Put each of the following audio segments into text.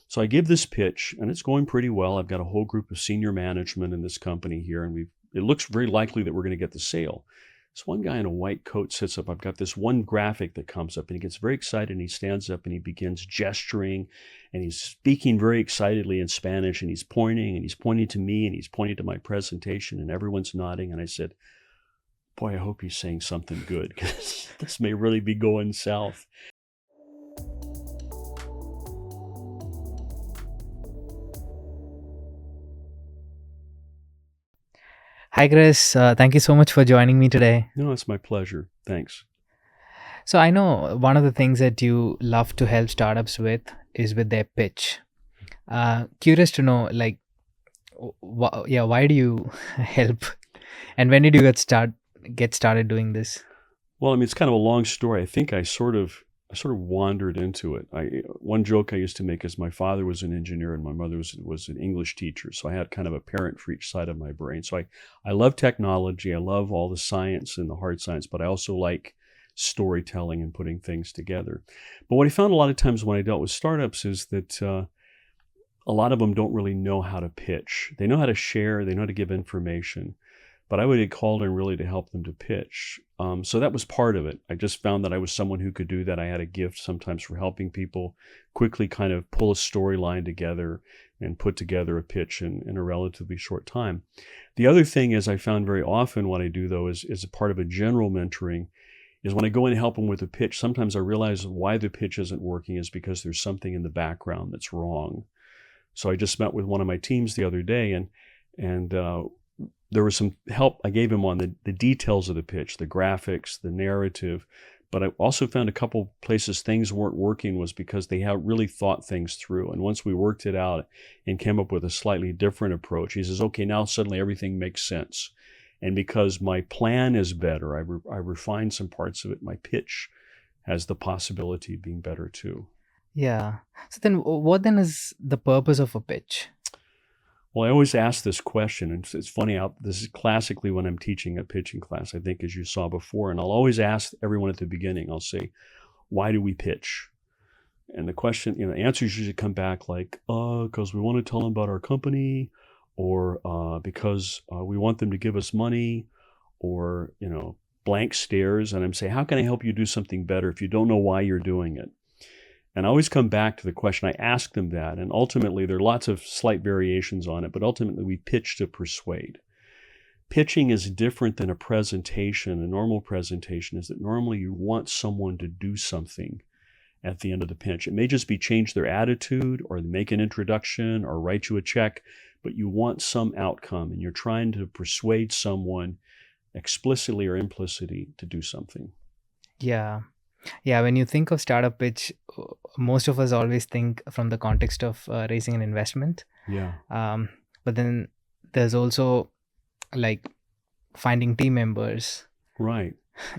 So I give this pitch, and it's going pretty well. I've got a whole group of senior management in this company here, and it looks very likely that we're going to get the sale. So one guy in a white coat sits up. I've got this one graphic that comes up, and he gets very excited, and he stands up, and he begins gesturing, and he's speaking very excitedly in Spanish, and he's pointing to me, and he's pointing to my presentation, and everyone's nodding. And I said, boy, I hope he's saying something good, because this may really be going south. Hi, Chris. Thank you so much for joining me today. No, it's my pleasure. Thanks. So, I know one of the things that you love to help startups with is with their pitch. Curious to know, like, why do you help, and when did you get started doing this? Well, I mean, it's kind of a long story. I think I sort of wandered into it. One joke I used to make is my father was an engineer and my mother was an English teacher. So I had kind of a parent for each side of my brain. So I love technology. I love all the science and the hard science, but I also like storytelling and putting things together. But what I found a lot of times when I dealt with startups is that a lot of them don't really know how to pitch. They know how to share, they know how to give information, but I would get called in really to help them to pitch. So that was part of it. I just found that I was someone who could do that. I had a gift sometimes for helping people quickly kind of pull a storyline together and put together a pitch in a relatively short time. The other thing is I found very often what I do, though, is a part of a general mentoring, is when I go in and help them with a pitch, sometimes I realize why the pitch isn't working is because there's something in the background that's wrong. So I just met with one of my teams the other day, and there was some help I gave him on the details of the pitch, the graphics, the narrative. But I also found a couple places things weren't working was because they had really thought things through. And once we worked it out and came up with a slightly different approach, he says, okay, now suddenly everything makes sense. And because my plan is better, I refined some parts of it. My pitch has the possibility of being better too. Yeah. So then, what then is the purpose of a pitch? Well, I always ask this question, and it's funny, this is classically when I'm teaching a pitching class, I think, as you saw before, and I'll always ask everyone at the beginning, I'll say, why do we pitch? And the question, the answers usually come back like, because we want to tell them about our company, or because we want them to give us money, or, blank stares. And I'm saying, how can I help you do something better if you don't know why you're doing it? And I always come back to the question. I ask them that, and ultimately there are lots of slight variations on it, but ultimately we pitch to persuade. Pitching is different than a presentation. A normal presentation is that normally you want someone to do something at the end of the pitch. It may just be change their attitude or make an introduction or write you a check, but you want some outcome, and you're trying to persuade someone explicitly or implicitly to do something. Yeah. Yeah, when you think of startup pitch, most of us always think from the context of raising an investment. Yeah. But then there's also like finding team members. Right.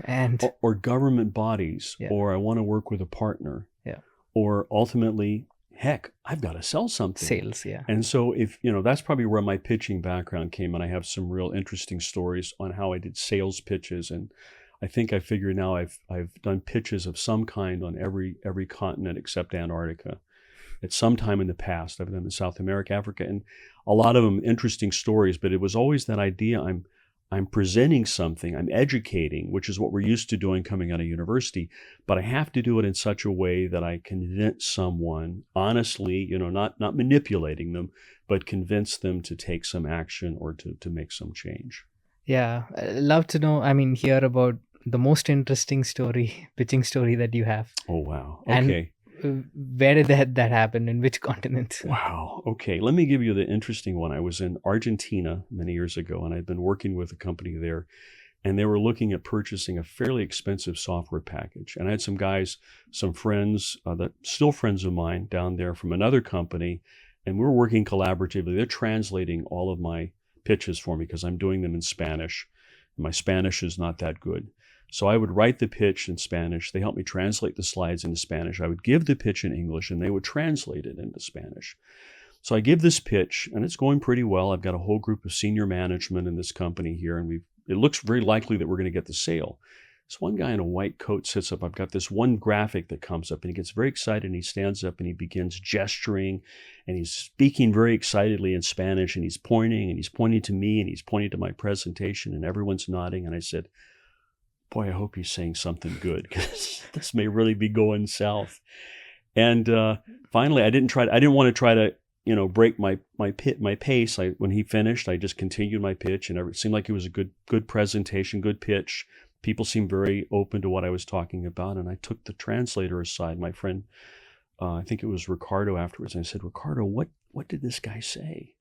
And or government bodies, Yeah. or I want to work with a partner. Yeah. Or ultimately, heck, I've got to sell something. Sales, yeah. And so if, that's probably where my pitching background came, and I have some real interesting stories on how I did sales pitches. And I think I figure now I've done pitches of some kind on every continent except Antarctica. At some time in the past, I've done them in South America, Africa, and a lot of them interesting stories. But it was always that idea: I'm presenting something, I'm educating, which is what we're used to doing coming out of university. But I have to do it in such a way that I convince someone honestly, not manipulating them, but convince them to take some action or to make some change. Yeah, I'd love to know, hear about the most interesting pitching story that you have. Oh, wow. And Okay. where did that happen? In which continent? Wow. Okay. Let me give you the interesting one. I was in Argentina many years ago, and I'd been working with a company there, and they were looking at purchasing a fairly expensive software package. And I had some guys, some friends, that still friends of mine down there from another company, and we were working collaboratively. They're translating all of my pitches for me because I'm doing them in Spanish. My Spanish is not that good. So I would write the pitch in Spanish. They helped me translate the slides into Spanish. I would give the pitch in English, and they would translate it into Spanish. So I give this pitch, and it's going pretty well. I've got a whole group of senior management in this company here, and it looks very likely that we're going to get the sale. this one guy in a white coat sits up. I've got this one graphic that comes up, and he gets very excited, and he stands up and he begins gesturing, and he's speaking very excitedly in Spanish, and he's pointing to me, and he's pointing to my presentation, and everyone's nodding. And I said, boy, I hope he's saying something good, because this may really be going south. And finally, I didn't want to try to, break my pace. When he finished, I just continued my pitch, and it seemed like it was a good presentation, good pitch. People seemed very open to what I was talking about, and I took the translator aside, my friend, I think it was Ricardo, afterwards, and I said, Ricardo, what did this guy say?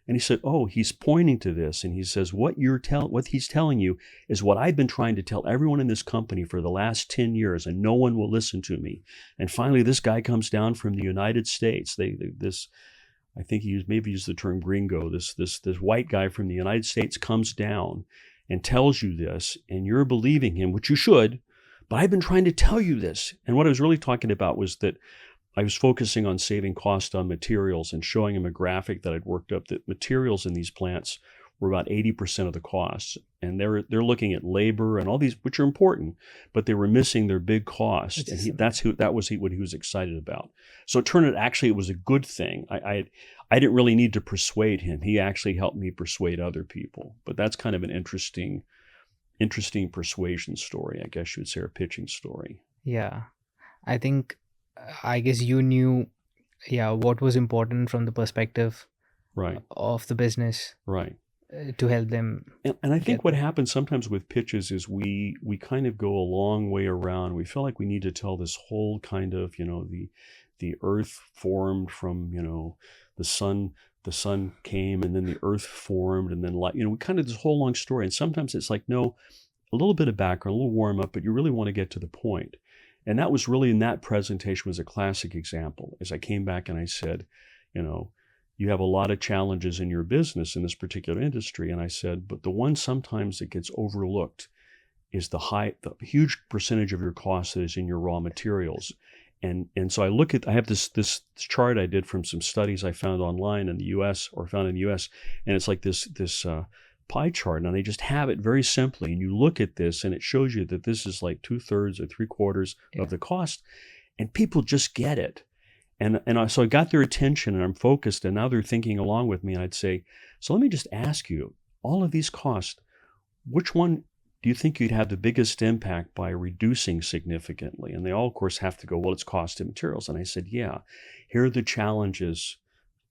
And he said, oh, he's pointing to this, and he says, what he's telling you is what I've been trying to tell everyone in this company for the last 10 years, and no one will listen to me. And finally, this guy comes down from the United States. I think he used the term gringo. This white guy from the United States comes down and tells you this, and you're believing him, which you should, but I've been trying to tell you this. And what I was really talking about was that I was focusing on saving cost on materials and showing him a graphic that I'd worked up, that materials in these plants were about 80% of the costs. And they're looking at labor and all these, which are important, but they were missing their big cost. And that was what he was excited about. So it turned out actually it was a good thing. I didn't really need to persuade him. He actually helped me persuade other people. But that's kind of an interesting persuasion story, I guess you would say, or pitching story. Yeah. I guess you knew, what was important from the perspective right. of the business. Right. To help them. And I think what happens sometimes with pitches is we kind of go a long way around. We feel like we need to tell this whole kind of, the earth formed from, the sun came, and then the earth formed, and then light, we kind of this whole long story. And sometimes it's like, no, a little bit of background, a little warm up, but you really want to get to the point. And that was really, in that presentation, was a classic example. As I came back and I said, you have a lot of challenges in your business in this particular industry. And I said, but the one sometimes that gets overlooked is the huge percentage of your cost that is in your raw materials. And so I have this chart I did from some studies I found online in the US, and it's like this pie chart, and they just have it very simply. And you look at this, and it shows you that this is like 2/3 or 3/4 of the cost, and people just get it. So I got their attention, and I'm focused, and now they're thinking along with me. And I'd say, so let me just ask you, all of these costs, which one do you think you'd have the biggest impact by reducing significantly? And they all, of course, have to go, well, it's cost of materials. And I said, yeah, here are the challenges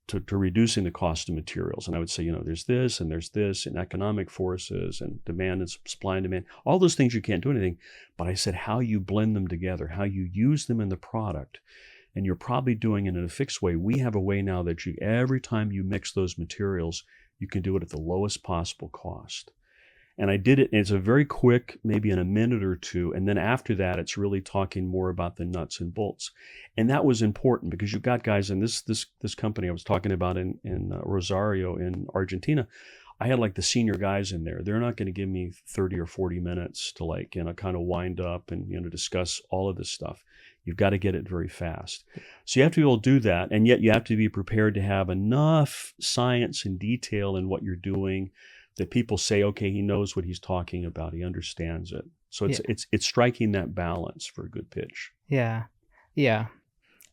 to reducing the cost of materials. And I would say, there's this, and economic forces, and demand and supply and demand, all those things you can't do anything. But I said, how you blend them together, how you use them in the product. And you're probably doing it in a fixed way. We have a way now that every time you mix those materials, you can do it at the lowest possible cost. And I did it, and it's a very quick, maybe in a minute or two. And then after that, it's really talking more about the nuts and bolts. And that was important because you've got guys in this company I was talking about in Rosario in Argentina. I had like the senior guys in there. They're not going to give me 30 or 40 minutes to kind of wind up and, discuss all of this stuff. You've got to get it very fast. So you have to be able to do that. And yet you have to be prepared to have enough science and detail in what you're doing that people say, okay, he knows what he's talking about. He understands it. So it's striking that balance for a good pitch. Yeah. Yeah.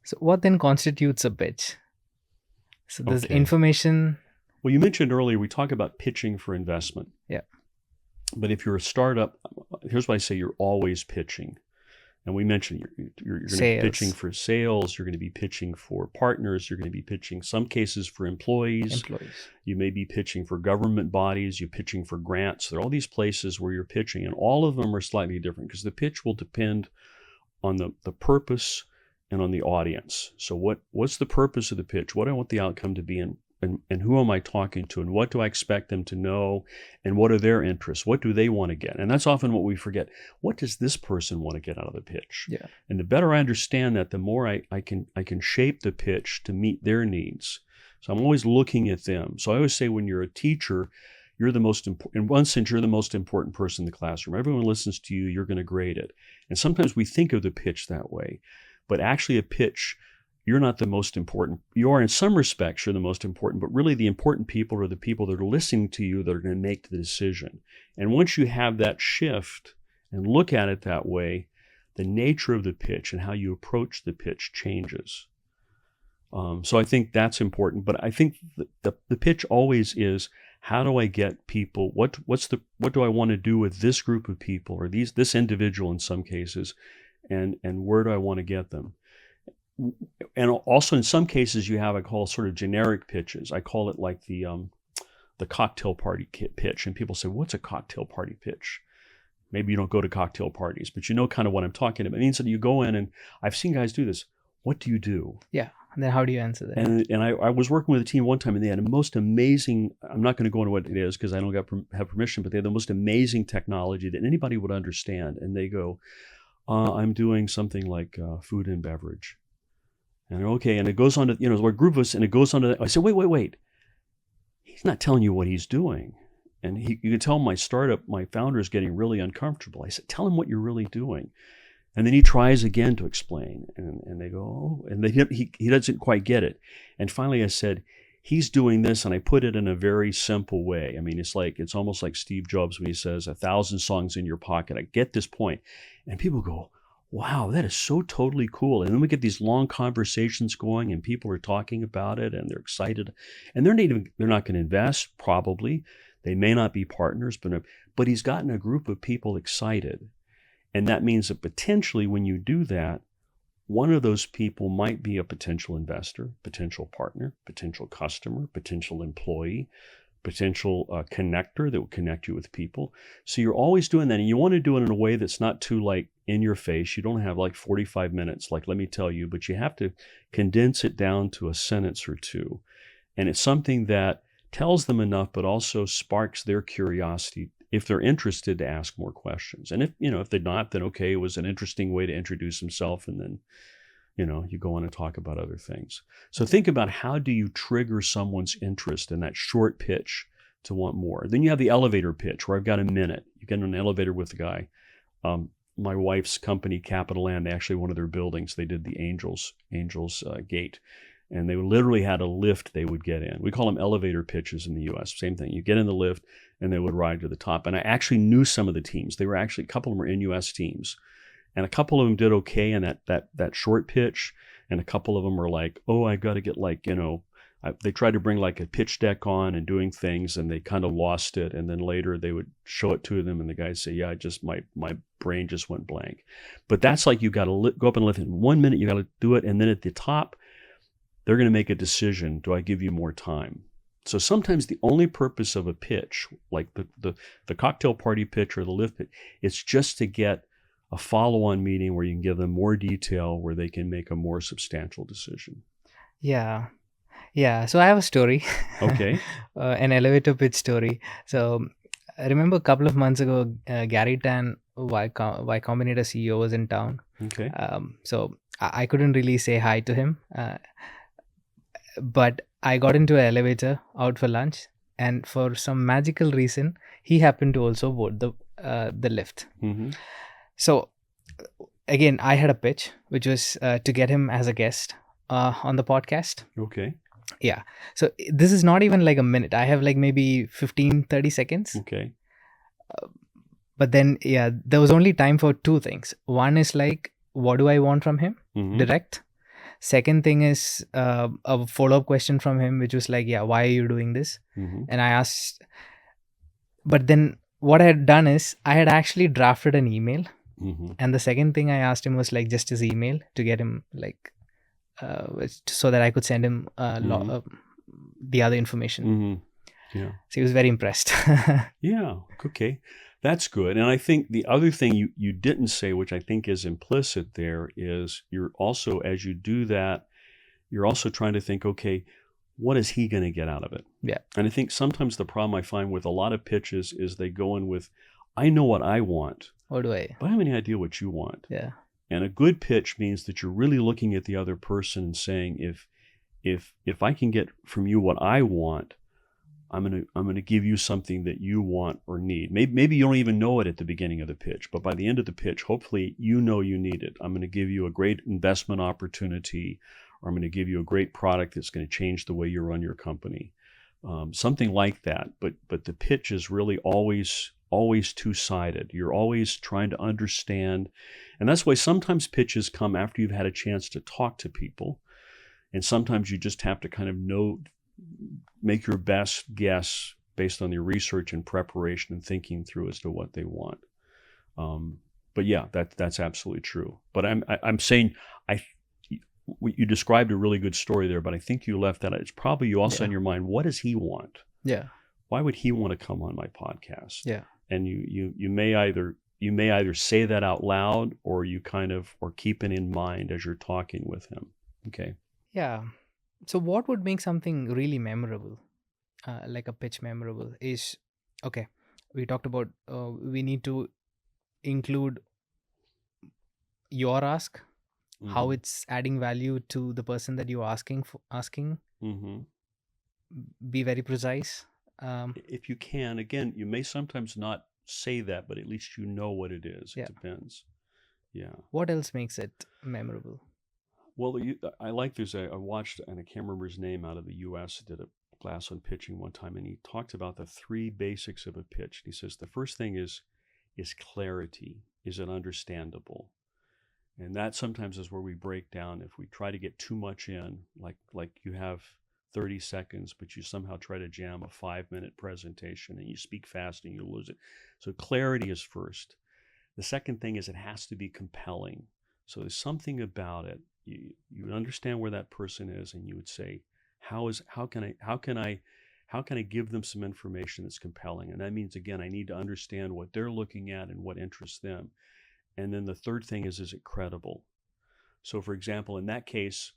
So what then constitutes a pitch? So there's information. Well, you mentioned earlier, we talk about pitching for investment. Yeah. But if you're a startup, here's what I say, you're always pitching. And we mentioned you're going to be pitching for sales. You're going to be pitching for partners. You're going to be pitching, some cases, for employees. You may be pitching for government bodies. You're pitching for grants. There are all these places where you're pitching, and all of them are slightly different because the pitch will depend on the purpose and on the audience. So what's the purpose of the pitch? What do I want the outcome to be, and who am I talking to, and what do I expect them to know, and what are their interests? What do they want to get? And that's often what we forget. What does this person want to get out of the pitch? Yeah. And the better I understand that, the more I can shape the pitch to meet their needs. So I'm always looking at them. So I always say, when you're a teacher, you're the most important. In one sense, you're the most important person in the classroom. Everyone listens to you. You're going to grade it. And sometimes we think of the pitch that way, but actually a pitch, you're not the most important. You are in some respects, you're the most important, but really the important people are the people that are listening to you that are going to make the decision. And once you have that shift, and look at it that way, the nature of the pitch and how you approach the pitch changes. So I think that's important. But I think the pitch always is, how do I get people? What do I want to do with this group of people, or this individual in some cases, and where do I want to get them? And also in some cases you have, I call sort of generic pitches. I call it like the cocktail party pitch. And people say, what's a cocktail party pitch? Maybe you don't go to cocktail parties, but you know kind of what I'm talking about. It means that you go in, and I've seen guys do this. What do you do? Yeah. And then how do you answer that? And I was working with a team one time, and they had a most amazing, I'm not going to go into what it is because I don't have permission, but they had the most amazing technology that anybody would understand. And they go, I'm doing something like food and beverage. And okay, and it goes on to, we're a group of us, and it goes on to, I said, wait. He's not telling you what he's doing. And you can tell my founder is getting really uncomfortable. I said, tell him what you're really doing. And then he tries again to explain, and they go, oh, and he doesn't quite get it. And finally I said, he's doing this, and I put it in a very simple way. I mean, it's almost like Steve Jobs when he says 1,000 songs in your pocket. I get this point. And people go, wow, that is so totally cool. And then we get these long conversations going, and people are talking about it, and they're excited. And they're not going to invest, probably. They may not be partners, but he's gotten a group of people excited. And that means that potentially when you do that, one of those people might be a potential investor, potential partner, potential customer, potential employee, potential connector that will connect you with people. So you're always doing that. And you want to do it in a way that's not too like in your face. You don't have like 45 minutes, like, let me tell you, but you have to condense it down to a sentence or two. And it's something that tells them enough, but also sparks their curiosity if they're interested to ask more questions. And if they're not, then okay, it was an interesting way to introduce himself, and then you go on and talk about other things. So think about, how do you trigger someone's interest in that short pitch to want more? Then you have the elevator pitch, where I've got a minute. You get in an elevator with the guy. My wife's company, Capital Land, actually, one of their buildings, they did the Angels Gate. And they literally had a lift they would get in. We call them elevator pitches in the U.S. Same thing. You get in the lift, and they would ride to the top. And I actually knew some of the teams. They were actually, a couple of them were NUS teams. And a couple of them did okay in that short pitch. And a couple of them were like, oh, I got to get they tried to bring like a pitch deck on and doing things, and they kind of lost it. And then later they would show it to them, and the guys say, yeah, my brain just went blank. But that's like, you got to go up and lift it. In 1 minute, you got to do it. And then at the top, they're going to make a decision. Do I give you more time? So sometimes the only purpose of a pitch, like the cocktail party pitch or the lift pitch, it's just to get a follow-on meeting where you can give them more detail, where they can make a more substantial decision. Yeah. So I have a story. Okay. An elevator pitch story. So I remember a couple of months ago, Gary Tan, Y Combinator CEO, was in town. Okay. So I couldn't really say hi to him. But I got into an elevator out for lunch, and for some magical reason, he happened to also board the lift. Mm-hmm. So again, I had a pitch, which was to get him as a guest on the podcast. Okay. Yeah. So this is not even like a minute. I have like maybe 15-30 seconds. Okay. But then, yeah, there was only time for two things. One is like, what do I want from him? Mm-hmm. Direct. Second thing is a follow-up question from him, which was like, yeah, why are you doing this? Mm-hmm. And I asked, but then what I had done is I had actually drafted an email. Mm-hmm. And the second thing I asked him was like just his email to get him like, so that I could send him the other information. Mm-hmm. Yeah. So he was very impressed. Yeah. Okay. That's good. And I think the other thing you didn't say, which I think is implicit there, is you're also, as you do that, you're also trying to think, okay, what is he going to get out of it? Yeah. And I think sometimes the problem I find with a lot of pitches is they go in with, I know what I want, What do I? but I have any idea what you want. Yeah. And a good pitch means that you're really looking at the other person and saying, if I can get from you what I want, I'm gonna give you something that you want or need. Maybe you don't even know it at the beginning of the pitch, but by the end of the pitch, hopefully you know you need it. I'm going to give you a great investment opportunity, or I'm going to give you a great product that's going to change the way you run your company. Something like that. But the pitch is really always always two-sided. You're always trying to understand. And that's why sometimes pitches come after you've had a chance to talk to people. And sometimes you just have to kind of make your best guess based on your research and preparation and thinking through as to what they want. But yeah, that's absolutely true. But I'm saying you described a really good story there, but I think you left that. It's probably you also in your mind. What does he want? Yeah. Why would he want to come on my podcast? Yeah. And you may either say that out loud, or you kind of or keep it in mind as you're talking with him. Okay. Yeah. So what would make something really memorable, like a pitch memorable, is okay. We talked about we need to include your ask, how Mhm. it's adding value to the person that you're asking. Mhm. Be very precise. If you can, again, you may sometimes not say that, but at least you know what it is. Yeah. It depends. Yeah. What else makes it memorable? Well, I like I watched, and I can't remember his name, out of the U.S., did a class on pitching one time, and he talked about the 3 basics of a pitch. He says the first thing is clarity. Is it understandable? And that sometimes is where we break down. If we try to get too much in, like you have 30 seconds, but you somehow try to jam a 5-minute presentation and you speak fast and you lose it. So clarity is first. The second thing is it has to be compelling. So there's something about it. You would understand where that person is, and you would say, how can I give them some information that's compelling? And that means, again, I need to understand what they're looking at and what interests them. And then the third thing is it credible? So for example, in that case,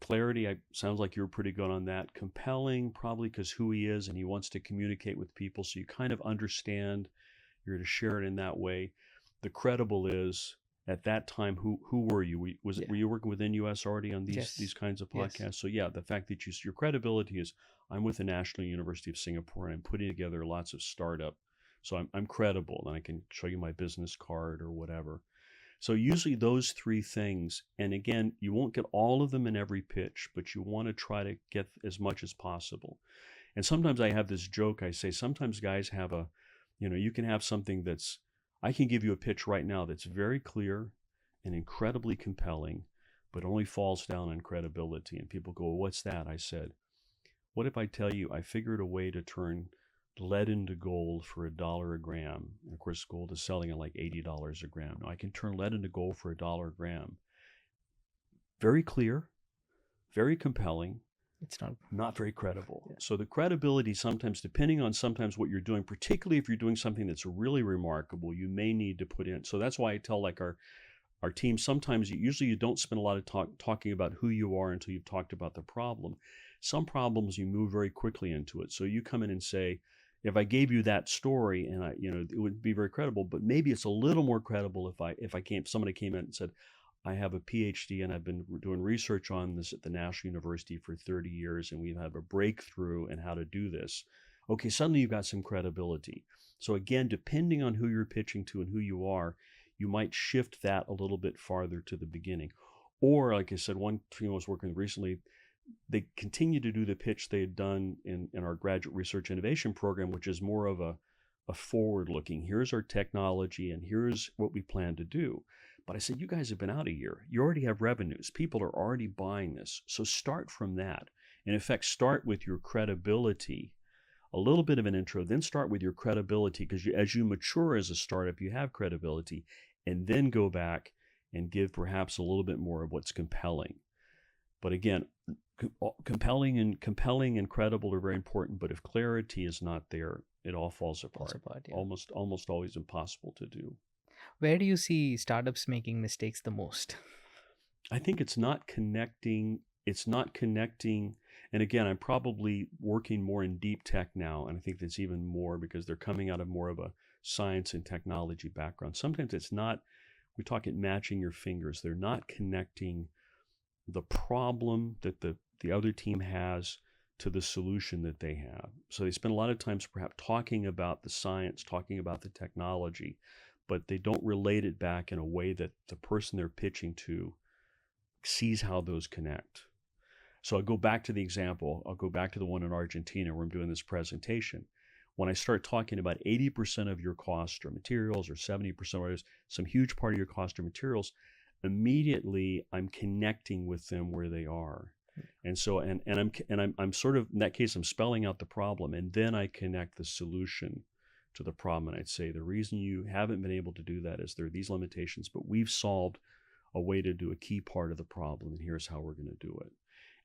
clarity, sounds like you're pretty good on that. Compelling, probably because who he is and he wants to communicate with people, so you kind of understand, you're to share it in that way. The credible is, at that time, who were you? Were you working with NUS already on these kinds of podcasts? Yes. So yeah, the fact that your credibility is, I'm with the National University of Singapore and I'm putting together lots of startup, so I'm credible, and I can show you my business card or whatever. So usually those 3 things, and again, you won't get all of them in every pitch, but you want to try to get as much as possible. And sometimes I have this joke. I say sometimes guys have you can have something I can give you a pitch right now that's very clear and incredibly compelling, but only falls down on credibility. And people go, well, what's that? I said, what if I tell you I figured a way to turn lead into gold for $1 a gram? And of course, gold is selling at like $80 a gram. Now I can turn lead into gold for $1 a gram. Very clear, very compelling. It's not very credible. Yeah. So the credibility, sometimes, depending on sometimes what you're doing, particularly if you're doing something that's really remarkable, you may need to put in. So that's why I tell our team, sometimes usually you don't spend a lot of talking about who you are until you've talked about the problem. Some problems you move very quickly into it. So you come in and say, if I gave you that story and it would be very credible, but maybe it's a little more credible if somebody came in and said, I have a PhD and I've been doing research on this at the National University for 30 years, and we've had a breakthrough in how to do this. Okay, suddenly you've got some credibility. So again, depending on who you're pitching to and who you are, you might shift that a little bit farther to the beginning. Or, like I said, one team I was working with recently, they continue to do the pitch they had done in our graduate research innovation program, which is more of a forward-looking, here's our technology and here's what we plan to do. But I said, you guys have been out a year. You already have revenues. People are already buying this. So start from that. In effect, start with your credibility, a little bit of an intro, then start with your credibility, because as you mature as a startup, you have credibility, and then go back and give perhaps a little bit more of what's compelling. But again, compelling and credible are very important, but if clarity is not there, it all falls apart. Yeah. Almost always impossible to do. Where do you see startups making mistakes the most? I think it's not connecting. And again, I'm probably working more in deep tech now, and I think that's even more because they're coming out of more of a science and technology background. Sometimes it's not, we talk at matching your fingers. They're not connecting the problem that the other team has to the solution that they have. So they spend a lot of times perhaps talking about the science, talking about the technology, but they don't relate it back in a way that the person they're pitching to sees how those connect. So I'll go back to the example. I'll go back to the one in Argentina where I'm doing this presentation. when I start talking about 80% of your cost are materials or 70% or some huge part of your cost are materials, immediately I'm connecting with them where they are. And so, I'm sort of, in that case, I'm spelling out the problem, and then I connect the solution to the problem. And I'd say the reason you haven't been able to do that is there are these limitations, but we've solved a way to do a key part of the problem, and here's how we're going to do it.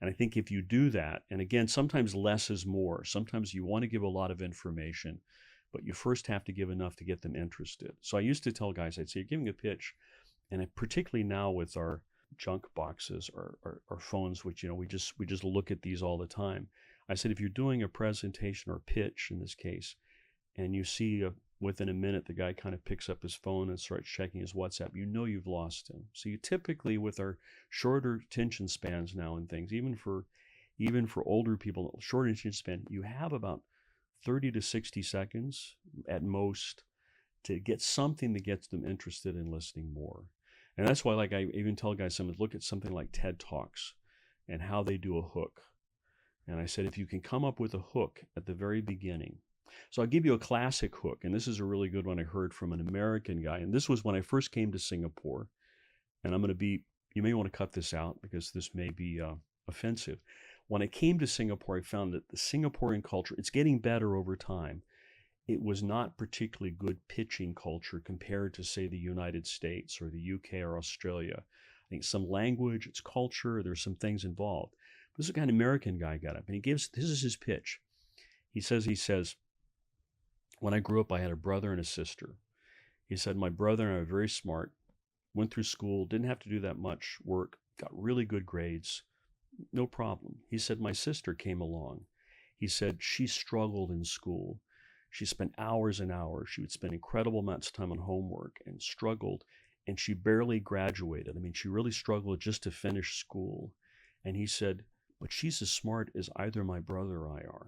And I think if you do that, and again, sometimes less is more. Sometimes you want to give a lot of information, but you first have to give enough to get them interested. So I used to tell guys, I'd say, you're giving a pitch, and particularly now with our junk boxes or phones, which, we just look at these all the time. I said, if you're doing a presentation or pitch in this case, and you see within a minute the guy kind of picks up his phone and starts checking his WhatsApp, you've lost him. So you typically, with our shorter attention spans now and things, even for older people, shorter attention span, you have about 30 to 60 seconds at most to get something that gets them interested in listening more. And that's why, like, I even tell guys, sometimes look at something like TED Talks and how they do a hook. And I said, if you can come up with a hook at the very beginning. So I'll give you a classic hook, and this is a really good one I heard from an American guy. And this was when I first came to Singapore. And you may want to cut this out because this may be offensive. When I came to Singapore, I found that the Singaporean culture, it's getting better over time. It was not particularly good pitching culture compared to, say, the United States or the UK or Australia. I think some language, it's culture, there's some things involved. This is a kind of American guy got up, and this is his pitch. He says, when I grew up, I had a brother and a sister. He said, my brother and I were very smart, went through school, didn't have to do that much work, got really good grades, no problem. He said, my sister came along. He said, she struggled in school. She spent hours and hours. She would spend incredible amounts of time on homework and struggled, and she barely graduated. I mean, she really struggled just to finish school. And he said, but she's as smart as either my brother or I are.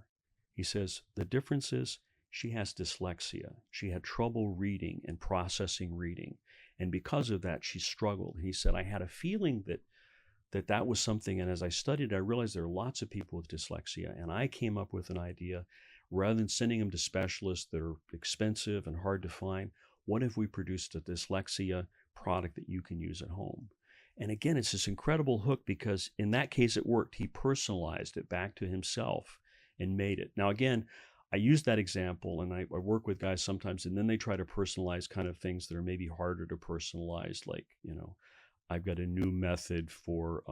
He says, the difference is she has dyslexia. She had trouble reading and processing reading. And because of that, she struggled. He said, I had a feeling that was something. And as I studied, I realized there are lots of people with dyslexia. And I came up with an idea. Rather than sending them to specialists that are expensive and hard to find, what if we produced a dyslexia product that you can use at home? And again, it's this incredible hook because in that case it worked. He personalized it back to himself and made it. Now again, I use that example, and I work with guys sometimes, and then they try to personalize kind of things that are maybe harder to personalize, like, I've got a new method for,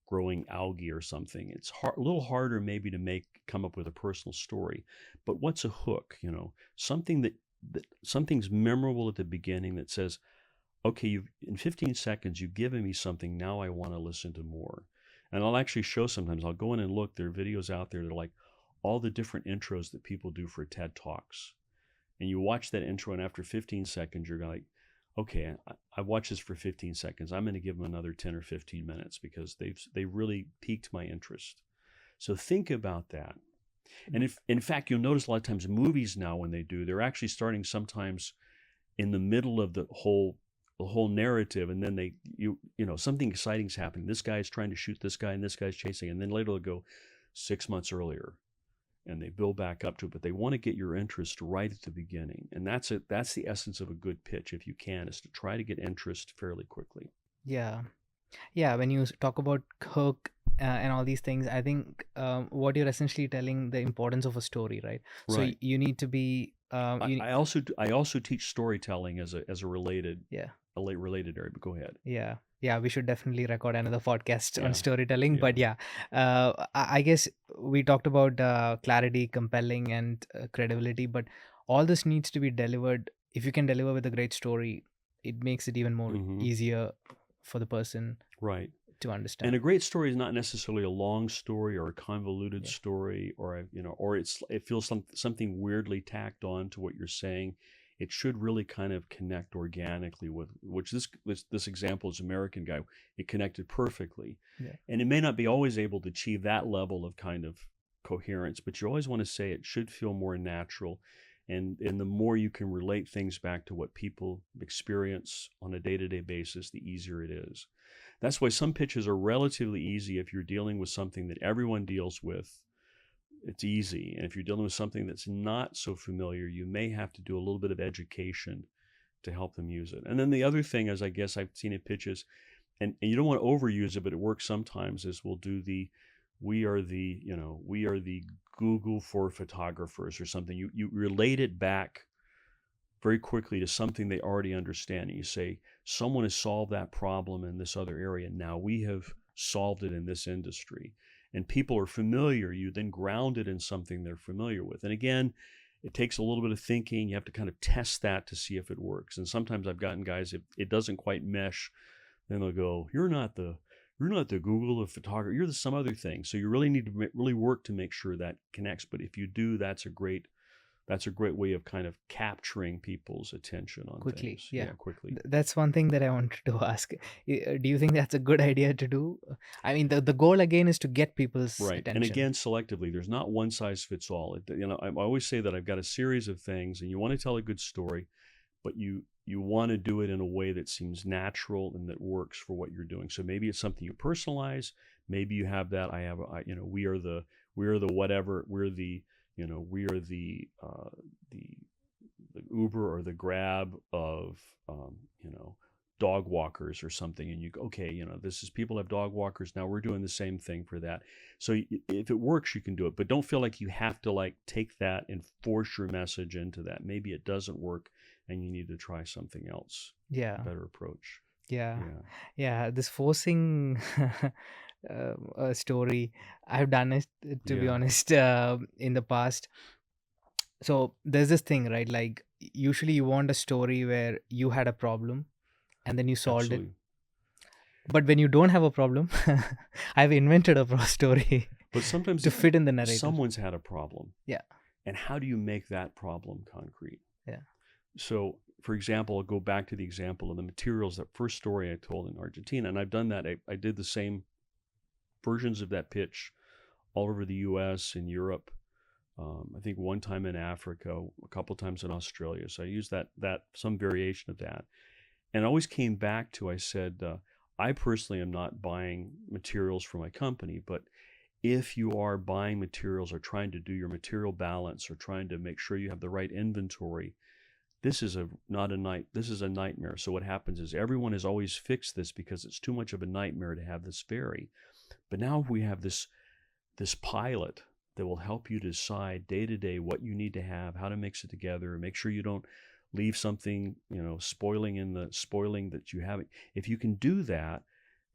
growing algae or something. It's a little harder maybe to come up with a personal story. But what's a hook? Something something's memorable at the beginning that says, okay, in 15 seconds, you've given me something. Now I want to listen to more. And I'll actually show sometimes. I'll go in and look. There are videos out there that are like all the different intros that people do for TED Talks. And you watch that intro, and after 15 seconds, you're like, okay, I watched this for 15 seconds. I'm going to give them another 10 or 15 minutes because they really piqued my interest. So think about that. And if, in fact, you'll notice a lot of times movies now, when they're actually starting sometimes in the middle of the whole narrative, and then something exciting's happening. This guy's trying to shoot this guy, and this guy's chasing, and then later they'll go 6 months earlier, and they build back up to it. But they want to get your interest right at the beginning, and that's it. That's the essence of a good pitch, if you can, is to try to get interest fairly quickly. Yeah. When you talk about hook and all these things, I think what you're essentially telling the importance of a story, right? So Right. you need to be. I also teach storytelling as a related related area. But go ahead. Yeah, we should definitely record another podcast on Yeah. storytelling. Yeah. But I guess we talked about clarity, compelling, and credibility. But all this needs to be delivered. If you can deliver with a great story, it makes it even more easier for the person Right. to understand. And a great story is not necessarily a long story or a convoluted story, or it feels something weirdly tacked on to what you're saying. It should really kind of connect organically with, which this example is American guy. It connected perfectly. Yeah. And it may not be always able to achieve that level of kind of coherence, but you always want to say it should feel more natural. And the more you can relate things back to what people experience on a day-to-day basis, the easier it is. That's why some pitches are relatively easy if you're dealing with something that everyone deals with. it's easy. And if you're dealing with something that's not so familiar, you may have to do a little bit of education to help them use it. And then the other thing is, I guess I've seen in pitches, and you don't want to overuse it, but it works sometimes, is we'll do we are the Google for photographers or something. You relate it back very quickly to something they already understand. And you say, someone has solved that problem in this other area. Now we have solved it in this industry. And people are familiar. You then ground it in something they're familiar with. And again, it takes a little bit of thinking. You have to kind of test that to see if it works. And sometimes I've gotten guys, if it doesn't quite mesh, then they'll go, you're not the Google of photography, you're some other thing. So you really need to really work to make sure that connects. But if you do, that's a great way of kind of capturing people's attention on quickly. things. Yeah, quickly. That's one thing that I wanted to ask. Do you think that's a good idea to do? I mean, the goal again is to get people's attention. And again, selectively. There's not one size fits all. I always say that I've got a series of things, and you want to tell a good story, but you want to do it in a way that seems natural and that works for what you're doing. So maybe it's something you personalize. Maybe you have that. We are the whatever. We're the we are the Uber or the Grab of dog walkers or something, and you go, okay, this is, people have dog walkers, now we're doing the same thing for that. So if it works, you can do it, but don't feel like you have to take that and force your message into that. Maybe it doesn't work and you need to try something else. Yeah, better approach. Yeah, this forcing a story, I've done it, to be honest, in the past. So there's this thing, right? Like, usually you want a story where you had a problem and then you solved it. But when you don't have a problem, I've invented a story. But sometimes to fit in the narrative. Someone's had a problem. Yeah. And how do you make that problem concrete? Yeah. So, for example, I'll go back to the example of the materials, that first story I told in Argentina. And I've done that. I did the same versions of that pitch all over the US and Europe. I think one time in Africa, a couple times in Australia. So I used that some variation of that. And I always came back to, I said, I personally am not buying materials for my company, but if you are buying materials or trying to do your material balance or trying to make sure you have the right inventory, this is a nightmare. So what happens is everyone has always fixed this because it's too much of a nightmare to have this vary. But now we have this pilot that will help you decide day to day what you need to have, how to mix it together, make sure you don't leave something, spoiling that you haven't. If you can do that,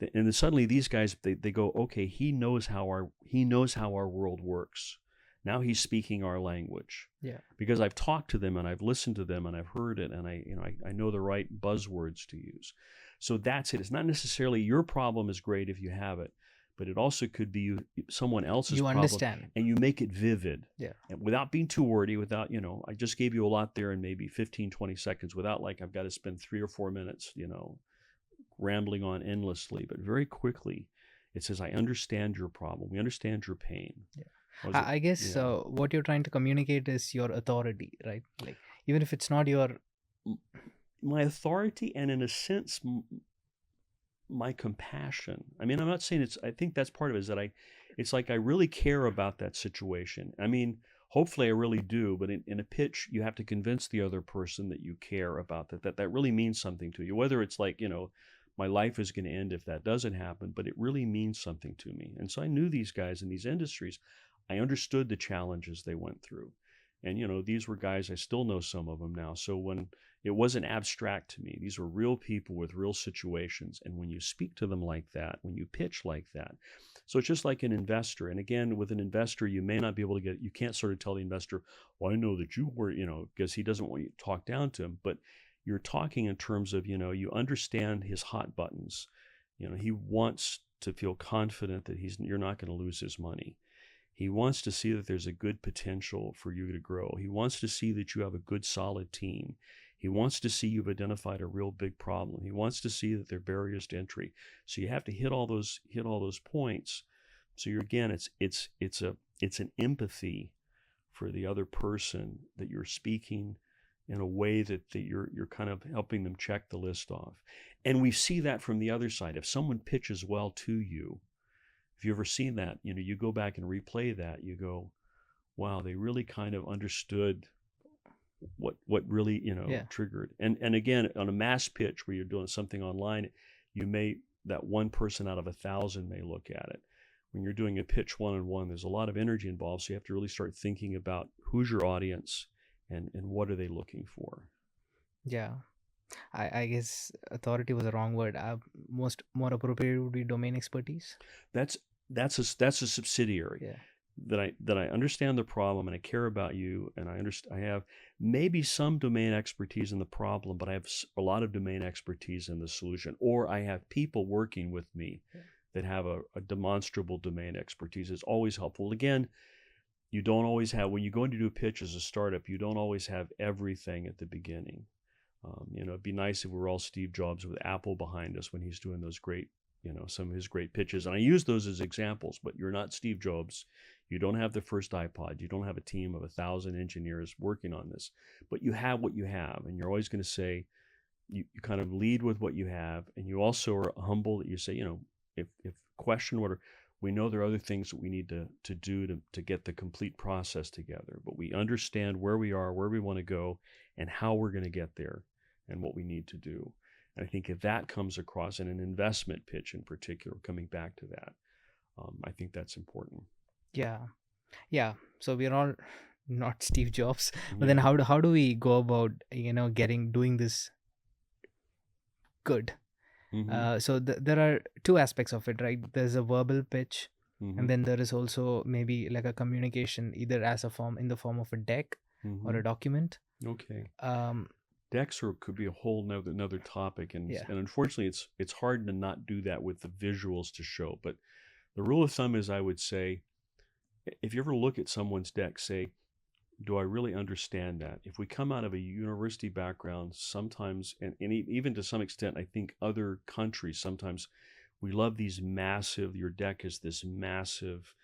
and then suddenly these guys, they go, okay, he knows how our world works. Now he's speaking our language. Yeah. Because I've talked to them and I've listened to them and I've heard it, and I know the right buzzwords to use. So that's it. It's not necessarily your problem is great if you have it, but it also could be someone else's problem. You understand. And you make it vivid. Yeah. And without being too wordy, without, I just gave you a lot there in maybe 15, 20 seconds, without I've got to spend 3 or 4 minutes, rambling on endlessly. But very quickly, it says, I understand your problem. We understand your pain. Yeah. I guess what you're trying to communicate is your authority, right? Like, even if it's not my authority, and in a sense, my compassion. I mean, I'm not saying I think that's part of it, is that it's like I really care about that situation. I mean, hopefully I really do, but in a pitch, you have to convince the other person that you care about that really means something to you. Whether it's my life is going to end if that doesn't happen, but it really means something to me. And so I knew these guys in these industries. I understood the challenges they went through. And, these were guys, I still know some of them now. So when it wasn't abstract to me, these were real people with real situations. And when you speak to them like that, when you pitch like that, so it's just like an investor. And again, with an investor, you may not be able to you can't sort of tell the investor, well, I know that you were, because he doesn't want you to talk down to him. But you're talking in terms of, you understand his hot buttons. He wants to feel confident that you're not going to lose his money. He wants to see that there's a good potential for you to grow. He wants to see that you have a good, solid team. He wants to see you've identified a real big problem. He wants to see that there are barriers to entry. So you have to hit all those points. So it's an empathy for the other person that you're speaking in a way that you're kind of helping them check the list off. And we see that from the other side. If someone pitches well to you, if you've ever seen that, you go back and replay that, you go, wow, they really kind of understood what really, Yeah. triggered. And again, on a mass pitch where you're doing something online, that one person out of 1,000 may look at it. When you're doing a pitch one-on-one, there's a lot of energy involved, so you have to really start thinking about who's your audience and what are they looking for. Yeah. I guess authority was the wrong word. More appropriate would be domain expertise. That's a subsidiary. Yeah. That I understand the problem and I care about you, and I have maybe some domain expertise in the problem, but I have a lot of domain expertise in the solution, or I have people working with me that have a demonstrable domain expertise. It's always helpful. Again, you don't always have, when you go in to do a pitch as a startup, you don't always have everything at the beginning. It'd be nice if we were all Steve Jobs with Apple behind us when he's doing those great, some of his great pitches. And I use those as examples, but you're not Steve Jobs. You don't have the first iPod. You don't have a team of 1,000 engineers working on this, but you have what you have. And you're always going to say, you kind of lead with what you have. And you also are humble that you say, if question order, we know there are other things that we need to do to get the complete process together, but we understand where we are, where we want to go, and how we're going to get there and what we need to do. And I think if that comes across in an investment pitch in particular, coming back to that, I think that's important. Yeah. Yeah. So we're all not Steve Jobs, but then how do we go about, doing this good? Mm-hmm. So there are two aspects of it, right? There's a verbal pitch, Mm-hmm. and then there is also maybe like a communication, either in the form of a deck Mm-hmm. or a document. Okay. Decks could be a whole another topic, and unfortunately, it's hard to not do that with the visuals to show. But the rule of thumb is, I would say, if you ever look at someone's deck, say, do I really understand that? If we come out of a university background, sometimes, and even to some extent, I think other countries, sometimes we love these massive, your deck is this massive,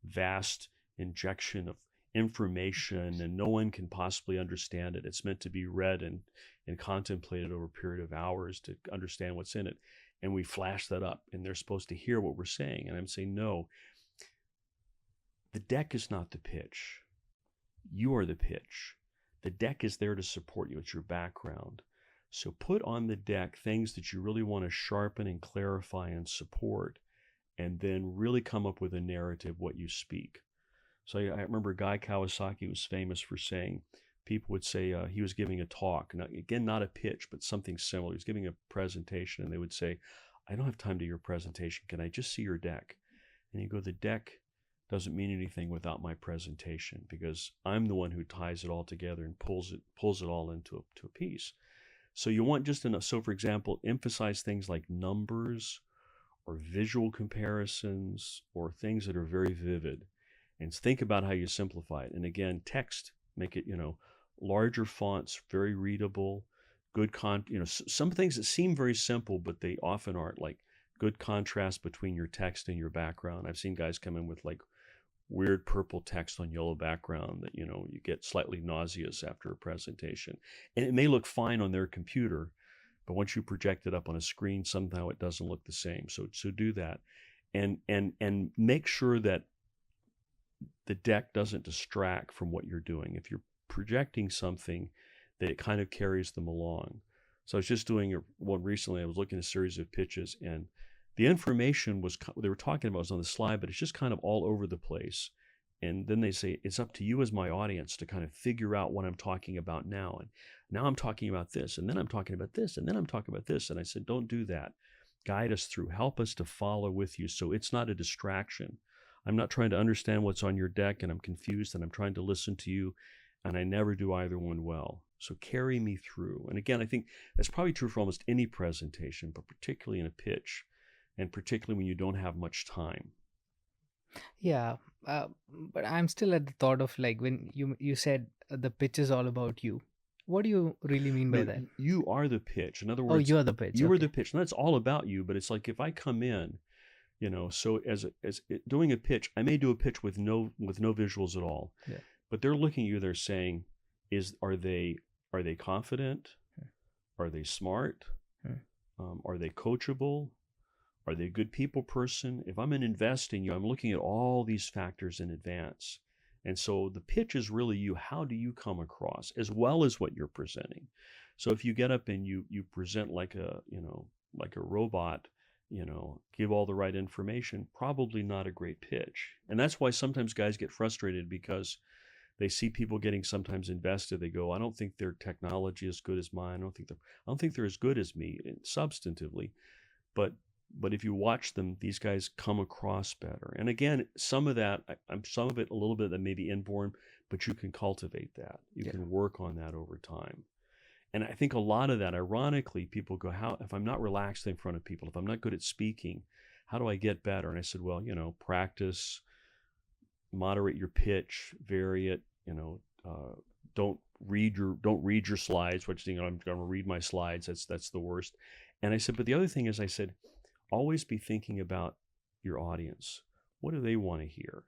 vast injection of information, and no one can possibly understand it. It's meant to be read and contemplated over a period of hours to understand what's in it. And we flash that up, and they're supposed to hear what we're saying. And I'm saying, no, the deck is not the pitch. You are the pitch. The deck is there to support you. It's your background. So put on the deck things that you really want to sharpen and clarify and support, and then really come up with a narrative, what you speak. So I remember Guy Kawasaki was famous for saying, people would say he was giving a talk, again, not a pitch, but something similar. He was giving a presentation, and they would say, I don't have time to your presentation. Can I just see your deck? And you go, the deck doesn't mean anything without my presentation, because I'm the one who ties it all together and pulls it all into a piece. So you want just enough. So for example, emphasize things like numbers or visual comparisons or things that are very vivid, and think about how you simplify it. And again, text, make it, larger fonts, very readable, good some things that seem very simple, but they often aren't, like good contrast between your text and your background. I've seen guys come in with like weird purple text on yellow background that, you get slightly nauseous after a presentation. And it may look fine on their computer, but once you project it up on a screen, somehow it doesn't look the same. So do that. And make sure that the deck doesn't distract from what you're doing. If you're projecting something, that it kind of carries them along. So I was just doing one recently. I was looking at a series of pitches, and the information they were talking about was on the slide, but it's just kind of all over the place. And then they say, it's up to you as my audience to kind of figure out what I'm talking about now. And now I'm talking about this, and then I'm talking about this, and then I'm talking about this. And I said, don't do that. Guide us through. Help us to follow with you, so it's not a distraction. I'm not trying to understand what's on your deck, and I'm confused, and I'm trying to listen to you, and I never do either one well. So carry me through. And again, I think that's probably true for almost any presentation, but particularly in a pitch, and particularly when you don't have much time. Yeah, but I'm still at the thought of, like, when you said the pitch is all about you. What do you really mean by that? You are the pitch. In other words, Oh, you're the pitch. You are the pitch. And that's all about you, but it's like if I come in, so doing a pitch, I may do a pitch with no visuals at all. Yeah. But they're looking at you, they're saying, are they confident? Are they smart? Are they coachable? Are they a good people person? If I'm going to invest in you, I'm looking at all these factors in advance. And so the pitch is really you. How do you come across as well as what you're presenting? So if you get up and you present like a, like a robot, give all the right information, probably not a great pitch. And that's why sometimes guys get frustrated because they see people getting sometimes invested. They go, I don't think their technology is good as mine. I don't think they're as good as me substantively. But if you watch them, these guys come across better. And again, some of it a little bit that may be inborn, but you can cultivate that. You can work on that over time. And I think a lot of that, ironically, people go, if I'm not relaxed in front of people, if I'm not good at speaking, how do I get better? And I said, well, practice, moderate your pitch, vary it, don't read your slides, which, I'm going to read my slides. That's the worst. And I said, but the other thing is, I said, always be thinking about your audience. What do they want to hear?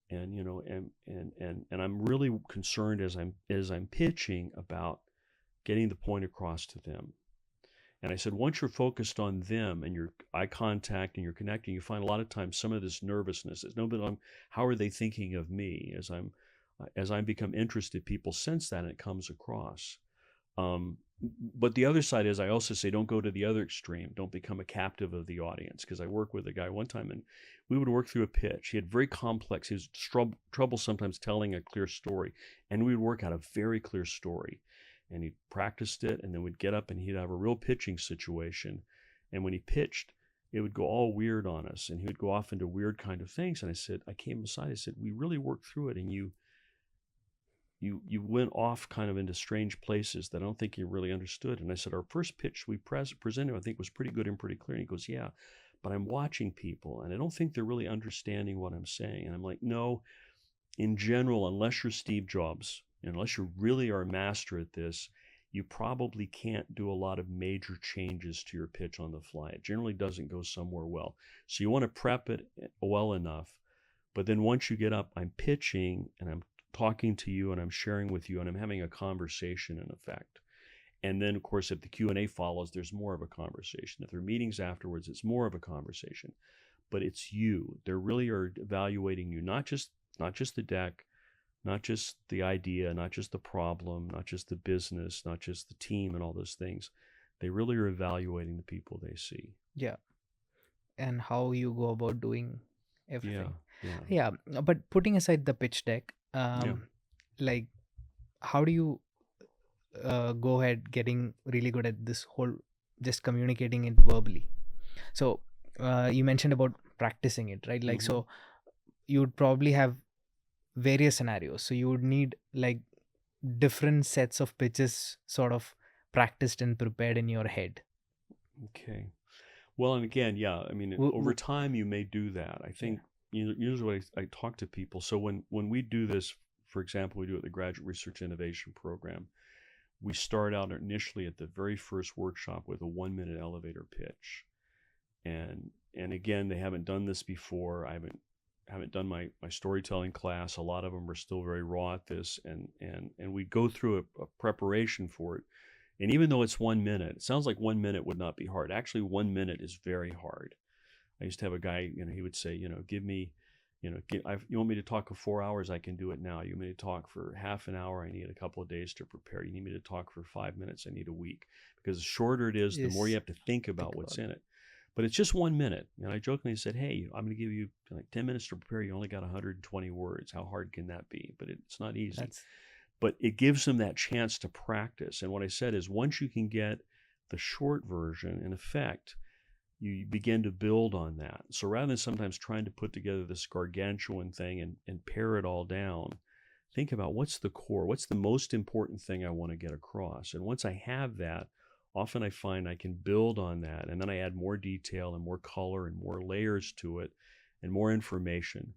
And, and I'm really concerned as I'm pitching about getting the point across to them. And I said, once you're focused on them and your eye contact and you're connecting, you find a lot of times some of this nervousness is how are they thinking of me? As I become interested, people sense that and it comes across. But the other side is, I also say, don't go to the other extreme. Don't become a captive of the audience. Because I worked with a guy one time and we would work through a pitch. He had very complex, he was trouble sometimes telling a clear story. And we would work out a very clear story. And he practiced it, and then we'd get up and he'd have a real pitching situation. And when he pitched, it would go all weird on us, and he would go off into weird kind of things. And I came aside, I said, we really worked through it, and you went off kind of into strange places that I don't think you really understood. And I said, our first pitch we presented, I think, was pretty good and pretty clear. And he goes, yeah, but I'm watching people, and I don't think they're really understanding what I'm saying. And I'm like, no, in general, unless you're Steve Jobs, unless you really are a master at this, you probably can't do a lot of major changes to your pitch on the fly. It generally doesn't go somewhere well. So you want to prep it well enough. But then once you get up, I'm pitching and I'm talking to you and I'm sharing with you and I'm having a conversation in effect. And then, of course, if the Q&A follows, there's more of a conversation. If there are meetings afterwards, it's more of a conversation. But it's you. They really are evaluating you, not just the deck, not just the idea, not just the problem, not just the business, not just the team and all those things. They really are evaluating the people they see. Yeah. And how you go about doing everything. Yeah. But putting aside the pitch deck, like, how do you go ahead getting really good at this whole just communicating it verbally? So you mentioned about practicing it, right? Like, so you would probably have various scenarios. So you would need like different sets of pitches sort of practiced and prepared in your head. Okay. Well, and again, I mean, over time you may do that. I think usually I talk to people. So when we do this, for example, we do it at the Graduate Research Innovation Program, we start out initially at the very first workshop with a 1-minute elevator pitch. And again, they haven't done this before. I haven't done my storytelling class. A lot of them are still very raw at this, and we go through a preparation for it. And even though it's 1 minute, it sounds like 1 minute would not be hard. Actually, 1 minute is very hard. I used to have a guy, he would say, give me, you want me to talk for 4 hours? I can do it now. You want me to talk for half an hour? I need a couple of days to prepare. You need me to talk for 5 minutes? I need a week. Because the shorter it is, the more you have to think about what's in it. But it's just 1 minute. And I jokingly said, hey, I'm going to give you like 10 minutes to prepare. You only got 120 words. How hard can that be? But it's not easy. But it gives them that chance to practice. And what I said is, once you can get the short version in effect, you begin to build on that. So rather than sometimes trying to put together this gargantuan thing and pare it all down, think about what's the core, what's the most important thing I want to get across. And once I have that, often I find I can build on that, and then I add more detail and more color and more layers to it and more information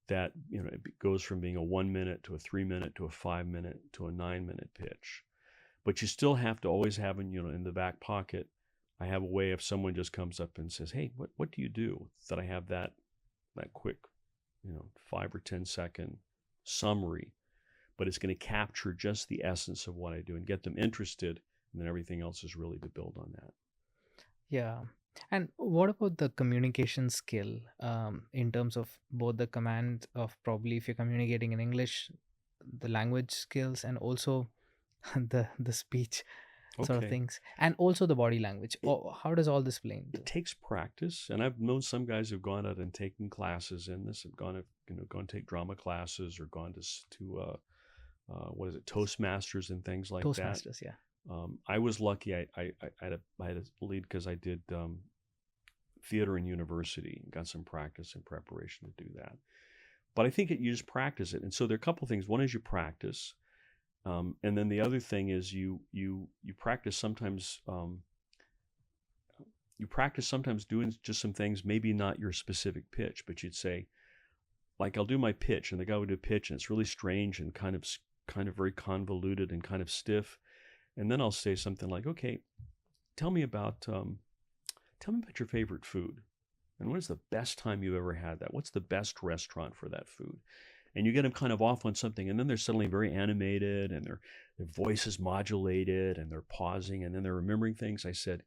that, it goes from being a 1 minute to a 3 minute to a 5 minute to a 9 minute pitch. But you still have to always have in the back pocket, I have a way if someone just comes up and says, hey, what do you do? That I have that quick, 5 or 10 second summary, but it's going to capture just the essence of what I do and get them interested. And then everything else is really to build on that. Yeah. And what about the communication skill in terms of both the command of probably if you're communicating in English, the language skills, and also the speech sort of Okay. things, and also the body language? It, How does all this play it into? takes practice, and I've known some guys who've gone out and taken classes in this, have gone to take drama classes or gone to what is it, Toastmasters and things like that. Toastmasters, yeah. I was lucky. I had a lead because I did theater in university and got some practice and preparation to do that. But I think you just practice it. And so there are a couple of things. One is you practice. And then the other thing is you practice sometimes doing just some things, maybe not your specific pitch, but you'd say, like, I'll do my pitch, and the guy would do a pitch, and it's really strange and kind of very convoluted and kind of stiff. And then I'll say something like, okay, tell me about your favorite food. And what is the best time you've ever had that? What's the best restaurant for that food? And you get them kind of off on something, and then they're suddenly very animated, and their voice is modulated, and they're pausing, and then they're remembering things. I said,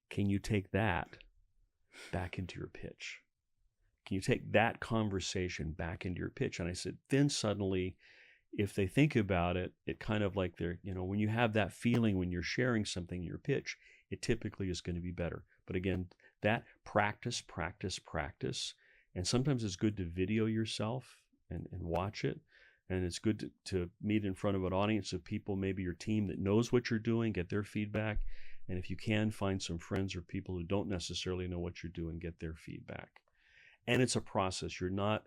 can you take that back into your pitch? Can you take that conversation back into your pitch? And I said, then suddenly, if they think about it, it kind of like they're, when you have that feeling when you're sharing something in your pitch, it typically is going to be better. But again, that practice. And sometimes it's good to video yourself and watch it. And it's good to meet in front of an audience of people, maybe your team that knows what you're doing, get their feedback. And if you can, find some friends or people who don't necessarily know what you're doing, get their feedback. And it's a process. You're not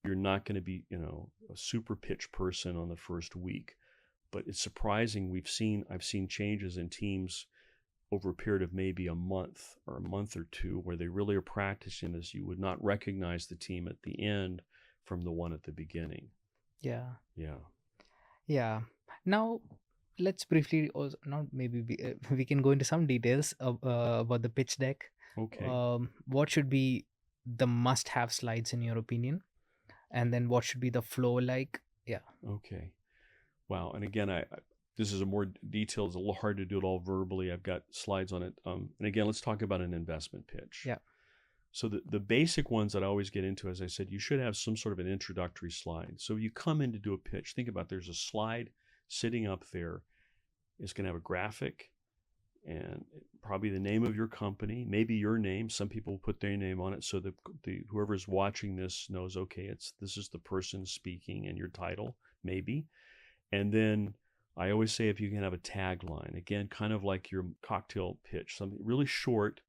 going to be, a super pitch person on the first week, but it's surprising. I've seen changes in teams over a period of maybe a month or two, where they really are practicing this. You would not recognize the team at the end from the one at the beginning. Yeah. Yeah. Now, let's briefly also, not maybe we can go into some details about the pitch deck. Okay. What should be the must-have slides in your opinion, and then what should be the flow like? Yeah. Okay. Wow. And again, this is a more detailed. It's a little hard to do it all verbally. I've got slides on it. And again, let's talk about an investment pitch. Yeah. So the basic ones that I always get into, as I said, you should have some sort of an introductory slide. So you come in to do a pitch, think about there's a slide sitting up there. It's going to have a graphic and probably the name of your company, maybe your name. Some people put their name on it so that whoever's watching this knows, okay, this is the person speaking, and your title, maybe. And then I always say, if you can have a tagline, again, kind of like your cocktail pitch, something really short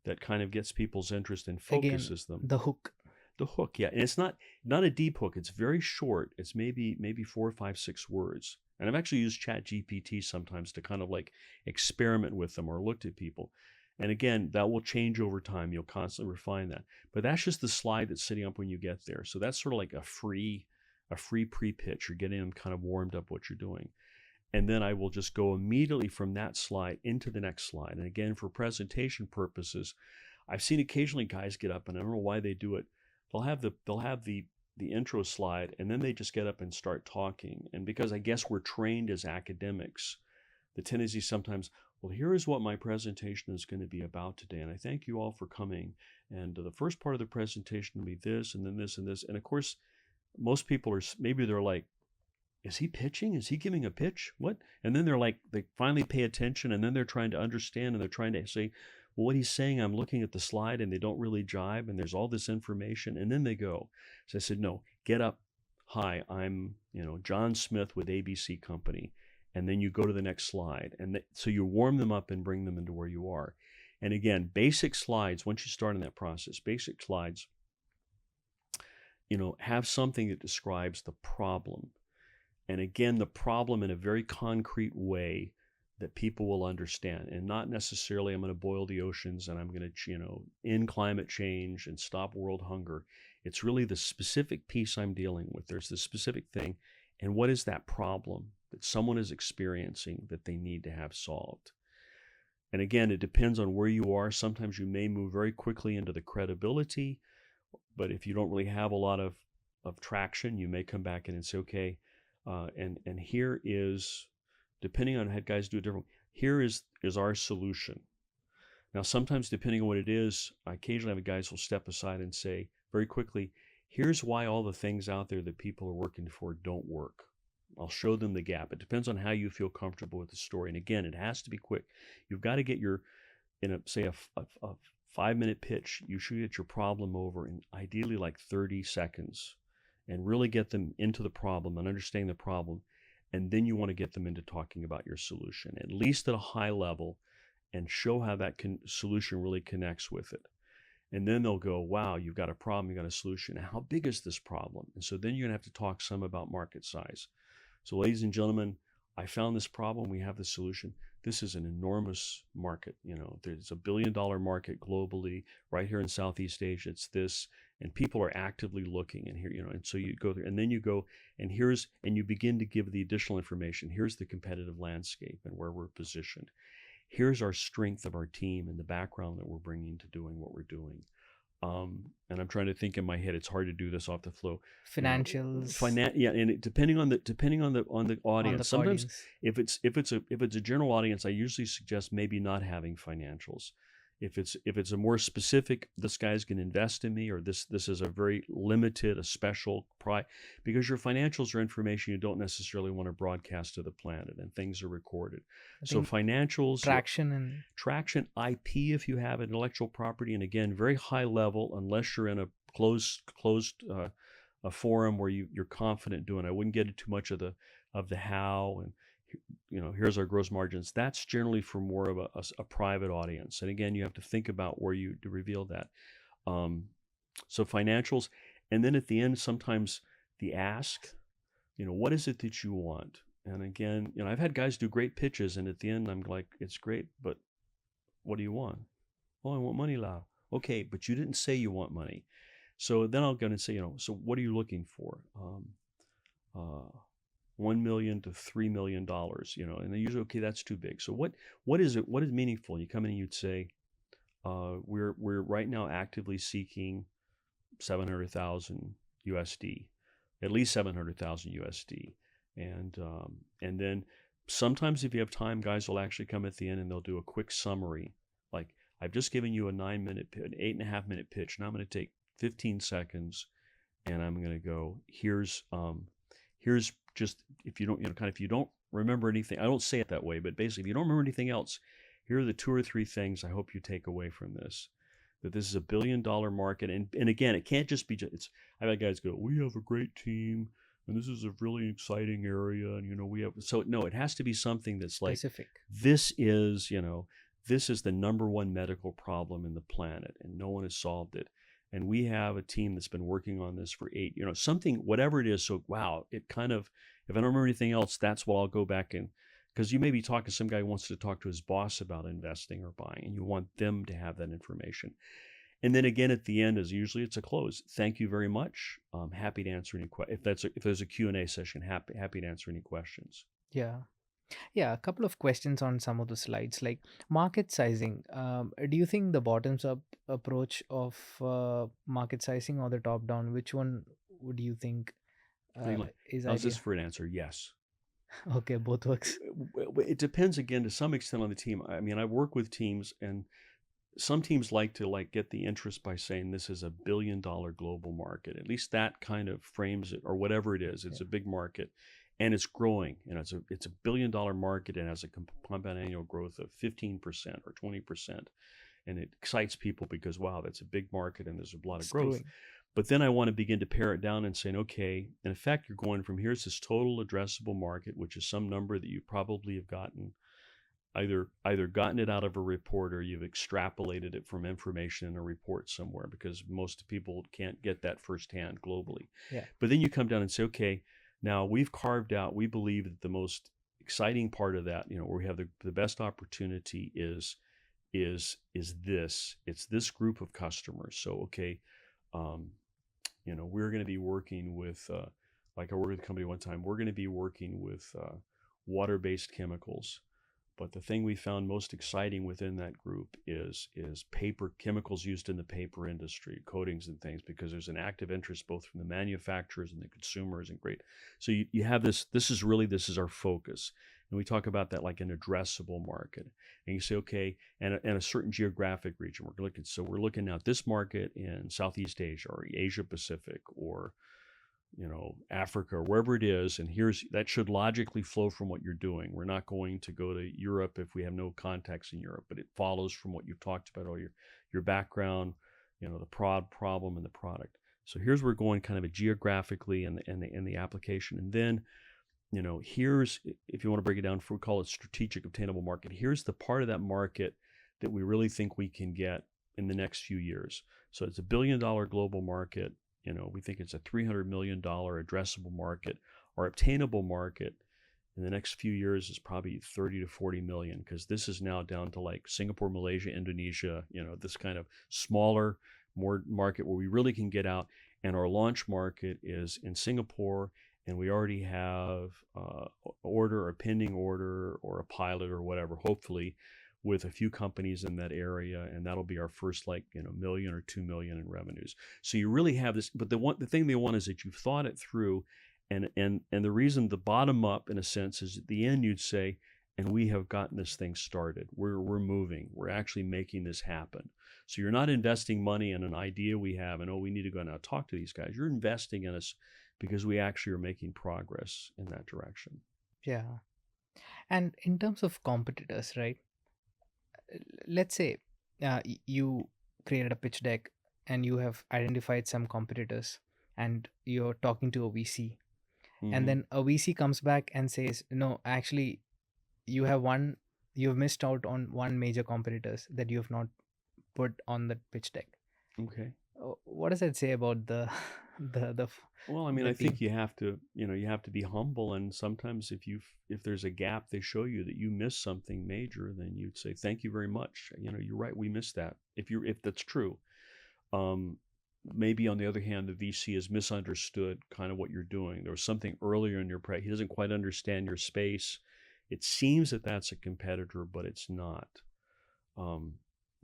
that kind of gets people's interest and focuses them. The hook. The hook, yeah. And it's not a deep hook. It's very short. It's maybe 4, 5, 6 words. And I've actually used ChatGPT sometimes to kind of like experiment with them or looked at people. And again, that will change over time. You'll constantly refine that. But that's just the slide that's sitting up when you get there. So that's sort of like a free pre-pitch. You're getting them kind of warmed up what you're doing. And then I will just go immediately from that slide into the next slide. And again, for presentation purposes, I've seen occasionally guys get up, and I don't know why they do it. They'll have the intro slide, and then they just get up and start talking. And because I guess we're trained as academics, the tendency sometimes, well, here is what my presentation is going to be about today, and I thank you all for coming. And the first part of the presentation will be this, and then this, and this. And of course, most people they're like, is he pitching? Is he giving a pitch? What? And then they finally pay attention, and then they're trying to understand, and they're trying to say, well, what he's saying, I'm looking at the slide, and they don't really jibe, and there's all this information, and then they go. So I said, no, get up. Hi, I'm John Smith with ABC Company. And then you go to the next slide. And so you warm them up and bring them into where you are. And again, basic slides, once you start in that process, basic slides, have something that describes the problem. And again, the problem in a very concrete way that people will understand, and not necessarily I'm going to boil the oceans and I'm going to, end climate change and stop world hunger. It's really the specific piece I'm dealing with. There's the specific thing. And what is that problem that someone is experiencing that they need to have solved? And again, it depends on where you are. Sometimes you may move very quickly into the credibility, but if you don't really have a lot of traction, you may come back in and say, okay, and here is, depending on how guys do it differently, here is our solution. Now, sometimes depending on what it is, I occasionally have guys who'll step aside and say very quickly, here's why all the things out there that people are working for don't work. I'll show them the gap. It depends on how you feel comfortable with the story. And again, it has to be quick. You've got to get say a 5-minute pitch, you should get your problem over in ideally like 30 seconds and really get them into the problem and understanding the problem. And then you want to get them into talking about your solution, at least at a high level, and show how that solution really connects with it. And then they'll go, wow, you've got a problem, you've got a solution. How big is this problem? And so then you're going to have to talk some about market size. So ladies and gentlemen, I found this problem, we have the solution. This is an enormous market. There's $1 billion market globally. Right here in Southeast Asia, it's this, and people are actively looking. And here, and so you go there, and then you go, and you begin to give the additional information. Here's the competitive landscape and where we're positioned. Here's our strength of our team and the background that we're bringing to doing what we're doing. And I'm trying to think in my head. It's hard to do this off the flow. Financials. And depending on the audience. Sometimes audience. if it's a general audience, I usually suggest maybe not having financials. If it's a more specific, this guy's going to invest in me, or this is a very limited, a special price, because your financials are information you don't necessarily want to broadcast to the planet, and things are recorded. So financials, traction, IP if you have intellectual property, and again, very high level, unless you're in a closed a forum where you're confident doing. I wouldn't get into too much of the how and. Here's our gross margins. That's generally for more of a private audience. And again, you have to think about where you to reveal that. So financials. And then at the end, sometimes the ask, what is it that you want? And again, I've had guys do great pitches, and at the end, I'm like, it's great, but what do you want? Oh, I want money, Lau. Okay, but you didn't say you want money. So then I'll go and say, so what are you looking for? $1 million to $3 million, and they usually, okay, that's too big. So what is it? What is meaningful? You come in and you'd say, we're right now actively seeking 700,000 USD, at least 700,000 USD, and then sometimes if you have time, guys will actually come at the end and they'll do a quick summary, like I've just given you an 8.5 minute pitch. Now I'm going to take 15 seconds, and I'm going to go, here's just, if you don't, if you don't remember anything, I don't say it that way, but basically, if you don't remember anything else, here are the 2 or 3 things I hope you take away from this. That this is $1 billion market, and again, it can't just be. I've had guys go, we have a great team, and this is a really exciting area, and we have. So no, it has to be something that's like specific. This is the number one medical problem in the planet, and no one has solved it. And we have a team that's been working on this for 8, something, whatever it is. So, wow, it kind of, if I don't remember anything else, that's what I'll go back and, because you may be talking to some guy who wants to talk to his boss about investing or buying, and you want them to have that information. And then again, at the end, it's a close. Thank you very much. I'm happy to answer any questions. If there's a Q&A session, happy to answer any questions. Yeah. Yeah, a couple of questions on some of the slides, like market sizing. Do you think the bottoms-up approach of market sizing or the top-down, which one would you think is How's this for an answer? Yes. Okay, both works. It depends, again, to some extent on the team. I mean, I work with teams, and some teams like to get the interest by saying this is $1 billion global market. At least that kind of frames it, or whatever it is. It's a big market. And it's growing, and it's $1 billion market, and has a compound annual growth of 15% or 20%, and it excites people because, wow, that's a big market and there's a lot of growth. Growing. But then I want to begin to pare it down and saying, okay, in effect, you're going from here's this total addressable market, which is some number that you probably have gotten either gotten it out of a report, or you've extrapolated it from information in a report somewhere, because most people can't get that firsthand globally. Yeah. But then you come down and say, okay, now we've carved out, we believe that the most exciting part of that, where we have the best opportunity is this. It's this group of customers. So, okay, we're going to be working with, like I worked with a company one time, we're going to be working with water-based chemicals. But the thing we found most exciting within that group is paper, chemicals used in the paper industry, coatings and things, because there's an active interest both from the manufacturers and the consumers, and great. So you have this is our focus. And we talk about that like an addressable market. And you say, okay, and a certain geographic region we're looking. So we're looking at this market in Southeast Asia or Asia Pacific or Africa or wherever it is, and that should logically flow from what you're doing. We're not going to go to Europe if we have no contacts in Europe, but it follows from what you've talked about, all your background, the problem and the product. So here's where we're going kind of a geographically and the application, and then here's, if you want to break it down, we call it strategic obtainable market. Here's the part of that market that we really think we can get in the next few years. So it's $1 billion global market. We think it's a $300 million addressable market. Our obtainable market in the next few years is probably 30 to 40 million, because this is now down to like Singapore, Malaysia, Indonesia, this kind of smaller, more market where we really can get out. And our launch market is in Singapore, and we already have a pending order or a pilot or whatever, hopefully, with a few companies in that area, and that'll be our first million or 2 million in revenues. So you really have this, but the thing they want is that you've thought it through, and the reason the bottom up in a sense is at the end you'd say, and we have gotten this thing started. We're moving. We're actually making this happen. So you're not investing money in an idea we have and we need to go now talk to these guys. You're investing in us because we actually are making progress in that direction. Yeah. And in terms of competitors, right? Let's say you created a pitch deck and you have identified some competitors and you're talking to a VC, and then a VC comes back and says, no, actually you've missed out on one major competitors that you have not put on the pitch deck. Okay. What does that say about the well, I mean, I think you have to be humble, and sometimes if there's a gap they show you that you missed something major, then you'd say thank you very much. You're right, we missed that. If that's true, maybe on the other hand, the VC has misunderstood kind of what you're doing. There was something earlier in your he doesn't quite understand your space. It seems that that's a competitor, but it's not.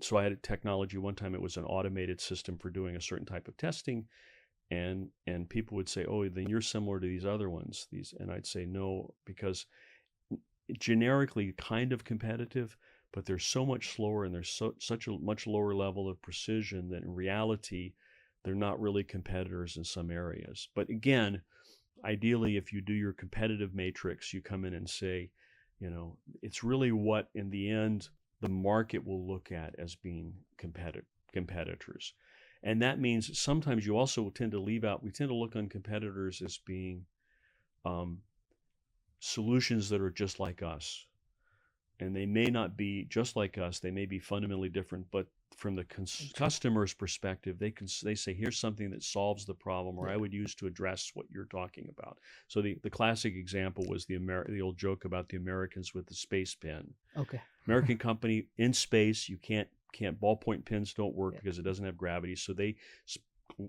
So I had a technology one time. It was an automated system for doing a certain type of testing. And people would say, oh, then you're similar to these other ones. And I'd say no, because generically kind of competitive, but they're so much slower and there's such a much lower level of precision that in reality, they're not really competitors in some areas. But again, ideally, if you do your competitive matrix, you come in and say, it's really what in the end the market will look at as being competitors. And that means sometimes you also tend to we tend to look on competitors as being solutions that are just like us. And they may not be just like us, they may be fundamentally different, but from the customer's perspective, they say, here's something that solves the problem, or I would use to address what you're talking about. So the classic example was the old joke about the Americans with the space pen. Okay. American company in space, you can't ballpoint pens don't work because it doesn't have gravity. So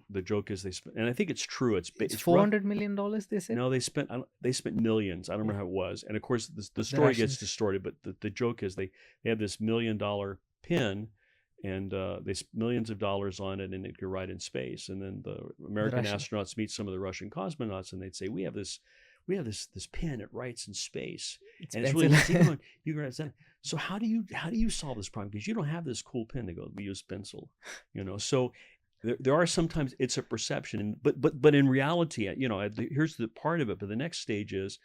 the joke is they spent, and I think it's true. It's $400 million. They said no. They spent millions. I don't remember how it was. And of course, the story gets distorted. But the joke is they have this $1 million pen, and they spent millions of dollars on it, and it could ride in space. And then the American astronauts meet some of the Russian cosmonauts, and they'd say, "We have this pen. It writes in space, and it's really you guys. So how do you solve this problem? Because you don't have this cool pen." They go, "We use pencil." So. There are sometimes it's a perception, but in reality, here's the part of it. But the next stage is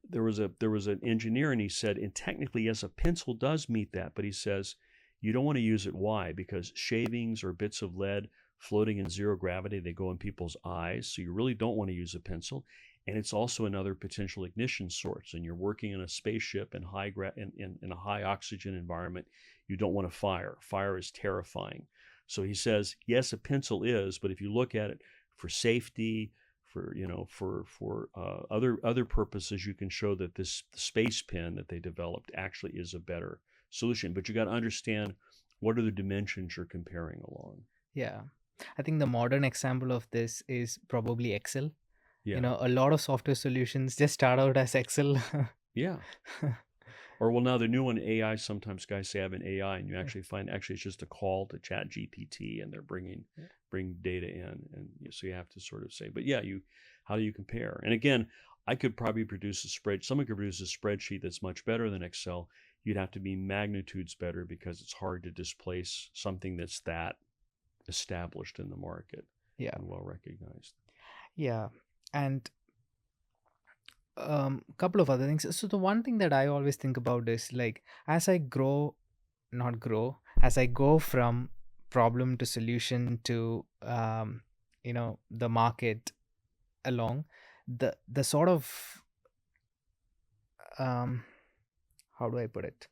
there was an engineer, and he said, and technically, yes, a pencil does meet that, but he says you don't want to use it. Why? Because shavings or bits of lead floating in zero gravity, they go in people's eyes, so you really don't want to use a pencil. And it's also another potential ignition source. And you're working in a spaceship in in a high oxygen environment, you don't want to fire. Fire is terrifying. So he says, yes, a pencil is, but if you look at it for safety, for other purposes, you can show that this space pen that they developed actually is a better solution. But you got to understand what are the dimensions you're comparing along. Yeah, I think the modern example of this is probably Excel. Yeah. A lot of software solutions just start out as Excel. Yeah. Or well, now the new one, AI. Sometimes guys say I have an AI, and you actually find it's just a call to Chat GPT, and they're bring data in, and so you have to sort of say, but yeah, how do you compare? And again, I could probably produce a spreadsheet. Someone could produce a spreadsheet that's much better than Excel. You'd have to be magnitudes better because it's hard to displace something that's that established in the market and well recognized. Yeah, and couple of other things. So the one thing that I always think about is like as I as I go from problem to solution to the market along, the sort of how do I put it?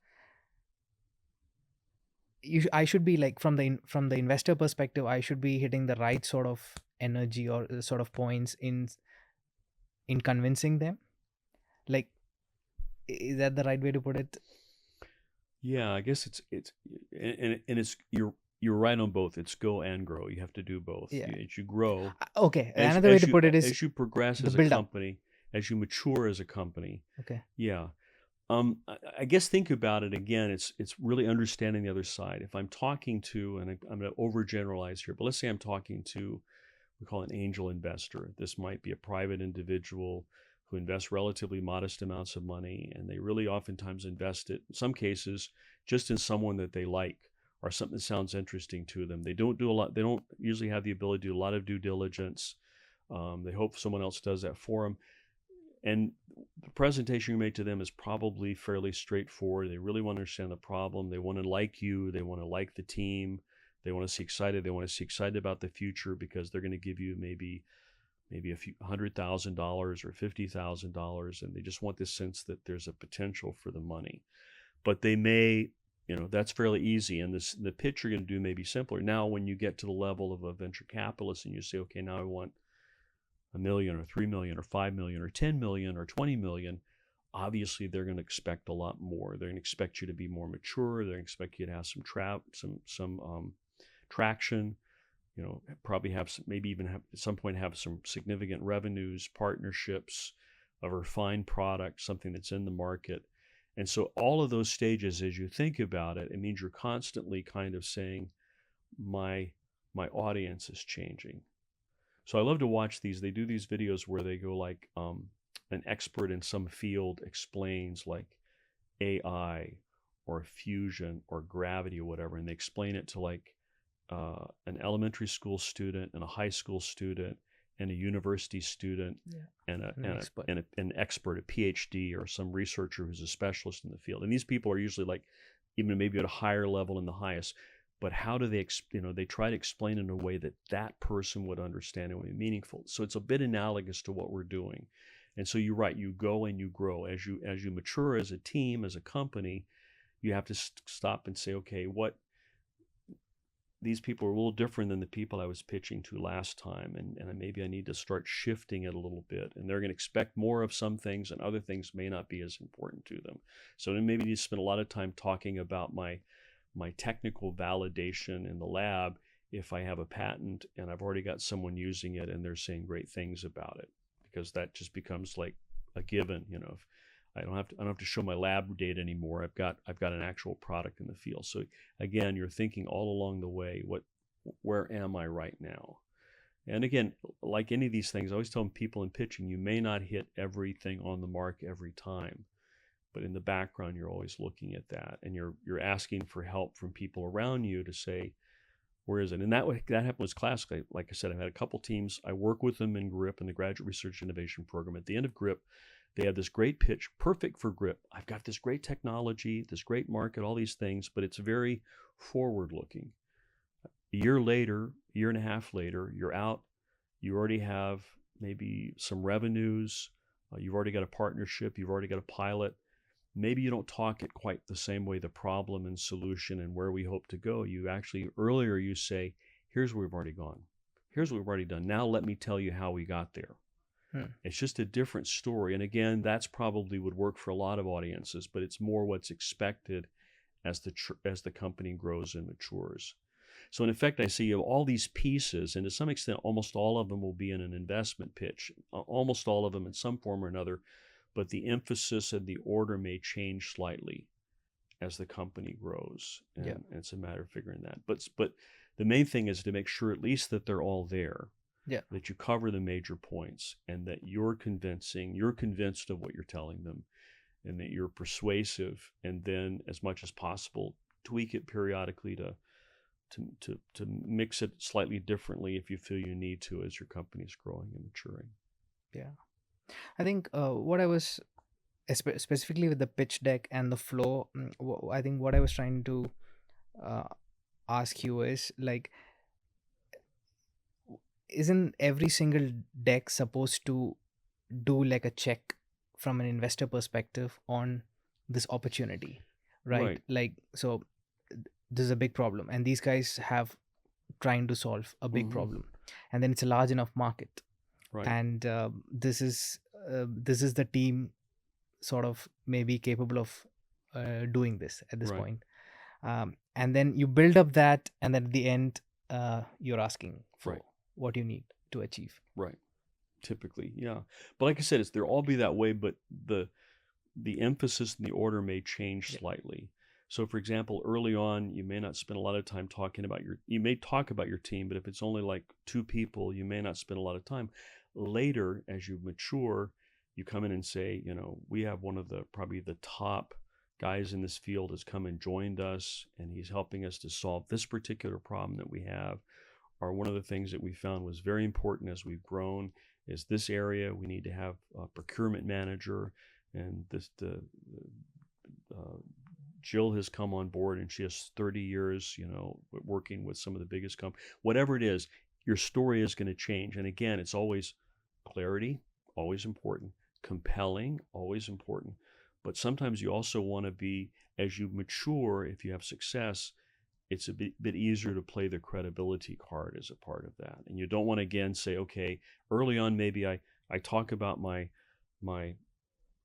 I should be like from the investor perspective, I should be hitting the right sort of energy or sort of points in convincing them. Like, is that the right way to put it? Yeah, I guess it's you're right on both. It's go and grow. You have to do both. Yeah. As you grow. Okay. Another way to put it is as you progress as a company, as you mature as a company. Okay. Yeah. I guess think about it again. It's really understanding the other side. If I'm talking to, and I'm going to overgeneralize here, but let's say I'm talking to, we call an angel investor. This might be a private individual who invests relatively modest amounts of money, and they really oftentimes invest it, in some cases, just in someone that they like or something that sounds interesting to them. They don't do a lot. They don't usually have the ability to do a lot of due diligence. They hope someone else does that for them. And the presentation you make to them is probably fairly straightforward. They really want to understand the problem. They want to like you. They want to like the team. They want to see excited. They want to see excited about the future because they're going to give you maybe a few $100,000 or $50,000, and they just want this sense that there's a potential for the money. But they may, that's fairly easy, and the pitch you're going to do may be simpler. Now, when you get to the level of a venture capitalist and you say, okay, now I want $1 million or $3 million or $5 million or $10 million or $20 million, obviously they're going to expect a lot more. They're going to expect you to be more mature. They're going to expect you to have some traction. Probably have some, maybe even have at some point have some significant revenues, partnerships, a refined product, something that's in the market. And so all of those stages, as you think about it, it means you're constantly kind of saying, my audience is changing. So I love to watch these. They do these videos where they go like an expert in some field explains like AI or fusion or gravity or whatever, and they explain it to like an elementary school student and a high school student and a university student and an expert, a PhD or some researcher who's a specialist in the field. And these people are usually like even maybe at a higher level in the highest. But how do they, they try to explain in a way that that person would understand and would be meaningful. So it's a bit analogous to what we're doing. And so you're right, you go and you grow. As you mature as a team, as a company, you have to stop and say, okay, these people are a little different than the people I was pitching to last time, and maybe I need to start shifting it a little bit. And they're going to expect more of some things, and other things may not be as important to them. So then maybe you spend a lot of time talking about my technical validation in the lab if I have a patent and I've already got someone using it and they're saying great things about it, because that just becomes like a given. If I don't have to show my lab data anymore. I've got an actual product in the field. So again, you're thinking all along the way, where am I right now? And again, like any of these things, I always tell people in pitching, you may not hit everything on the mark every time, but in the background, you're always looking at that, and you're asking for help from people around you to say, where is it? And that happens classically. Like I said, I've had a couple teams. I work with them in GRIP, in the Graduate Research Innovation Program. At the end of GRIP, they have this great pitch, perfect for GRIP. I've got this great technology, this great market, all these things, but it's very forward-looking. A year later, a year and a half later, you're out. You already have maybe some revenues. You've already got a partnership. You've already got a pilot. Maybe you don't talk it quite the same way, the problem and solution and where we hope to go. You actually, earlier you say, here's where we've already gone. Here's what we've already done. Now let me tell you how we got there. It's just a different story. And again, that's probably would work for a lot of audiences, but it's more what's expected as the company grows and matures. So in effect, I see you have all these pieces, and to some extent, almost all of them will be in an investment pitch, almost all of them in some form or another. but the emphasis and the order may change slightly as the company grows, and Yeah. it's a matter of figuring that. But the main thing is to make sure at least that they're all there, Yeah. that you cover the major points, and that you're convinced of what you're telling them, and that you're persuasive, and then as much as possible tweak it periodically to mix it slightly differently if you feel you need to as your company's growing and maturing. Yeah. I think what I was specifically with the pitch deck and the flow, I think what I was trying to uh, ask you is like, isn't every single deck supposed to do like a check from an investor perspective on this opportunity, right? Right. Like, so this is a big problem, and these guys have trying to solve a big Mhm. problem, and then it's a large enough market, Right. and this is the team sort of maybe capable of doing this at this Right. point. And then you build up that, and then at the end you're asking for Right. what you need to achieve. Right. Typically, yeah. But like I said, they'll all be that way, but the emphasis and the order may change Yeah. slightly. So, for example, early on, you may not spend a lot of time talking about you may talk about your team, but if it's only like 2 people, you may not spend a lot of time. Later, as you mature, you come in and say, we have one of probably the top guys in this field has come and joined us, and he's helping us to solve this particular problem that we have. Or one of the things that we found was very important as we've grown is this area we need to have a procurement manager, and Jill has come on board and she has 30 years, working with some of the biggest companies. Whatever it is, your story is going to change. And again, it's always clarity, always important, compelling, always important. But sometimes you also want to be, as you mature, if you have success, it's a bit easier to play the credibility card as a part of that. And you don't want to, again, say, okay, early on, maybe I talk about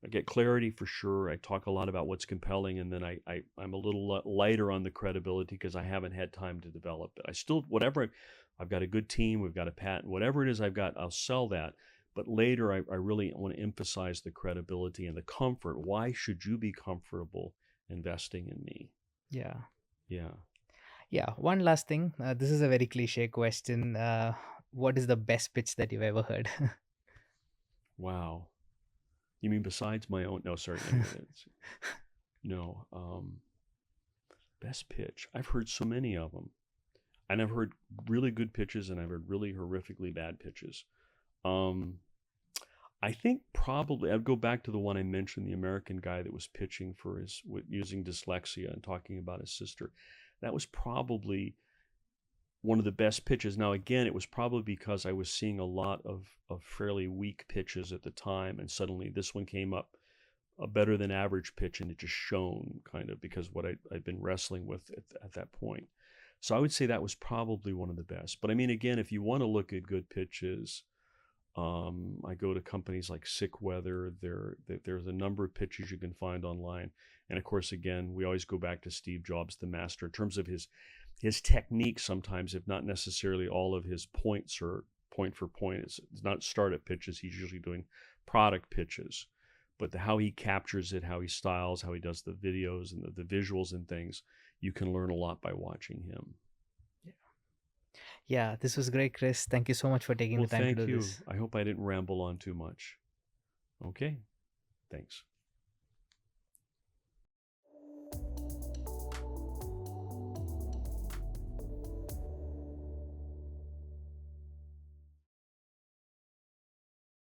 I get clarity for sure. I talk a lot about what's compelling, and then I'm a little lighter on the credibility because I haven't had time to develop it. I still, whatever, I've got a good team, we've got a patent, whatever it is I've got, I'll sell that. But later, I really want to emphasize the credibility and the comfort. Why should you be comfortable investing in me? Yeah. Yeah. Yeah. One last thing. This is a very cliche question. What is the best pitch that you've ever heard? Wow. You mean besides my own? No, sorry. Anyway, no. Best pitch. I've heard so many of them. And I've heard really good pitches, and I've heard really horrifically bad pitches. I think probably I'd go back to the one I mentioned, the American guy that was pitching for using dyslexia and talking about his sister. That was probably one of the best pitches. Now, again, it was probably because I was seeing a lot of fairly weak pitches at the time, and suddenly this one came up, a better than average pitch, and it just shone kind of because what I'd been wrestling with at that point. So I would say that was probably one of the best. But I mean, again, if you want to look at good pitches, I go to companies like Sick Weather. There's a number of pitches you can find online. And of course, again, we always go back to Steve Jobs, the master, in terms of his technique sometimes, if not necessarily all of his points or point for point. It's not startup pitches. He's usually doing product pitches. But how he captures it, how he styles, how he does the videos and the visuals and things, you can learn a lot by watching him. Yeah, this was great, Kris. Thank you so much for taking the time to do this. I hope I didn't ramble on too much. Okay, thanks.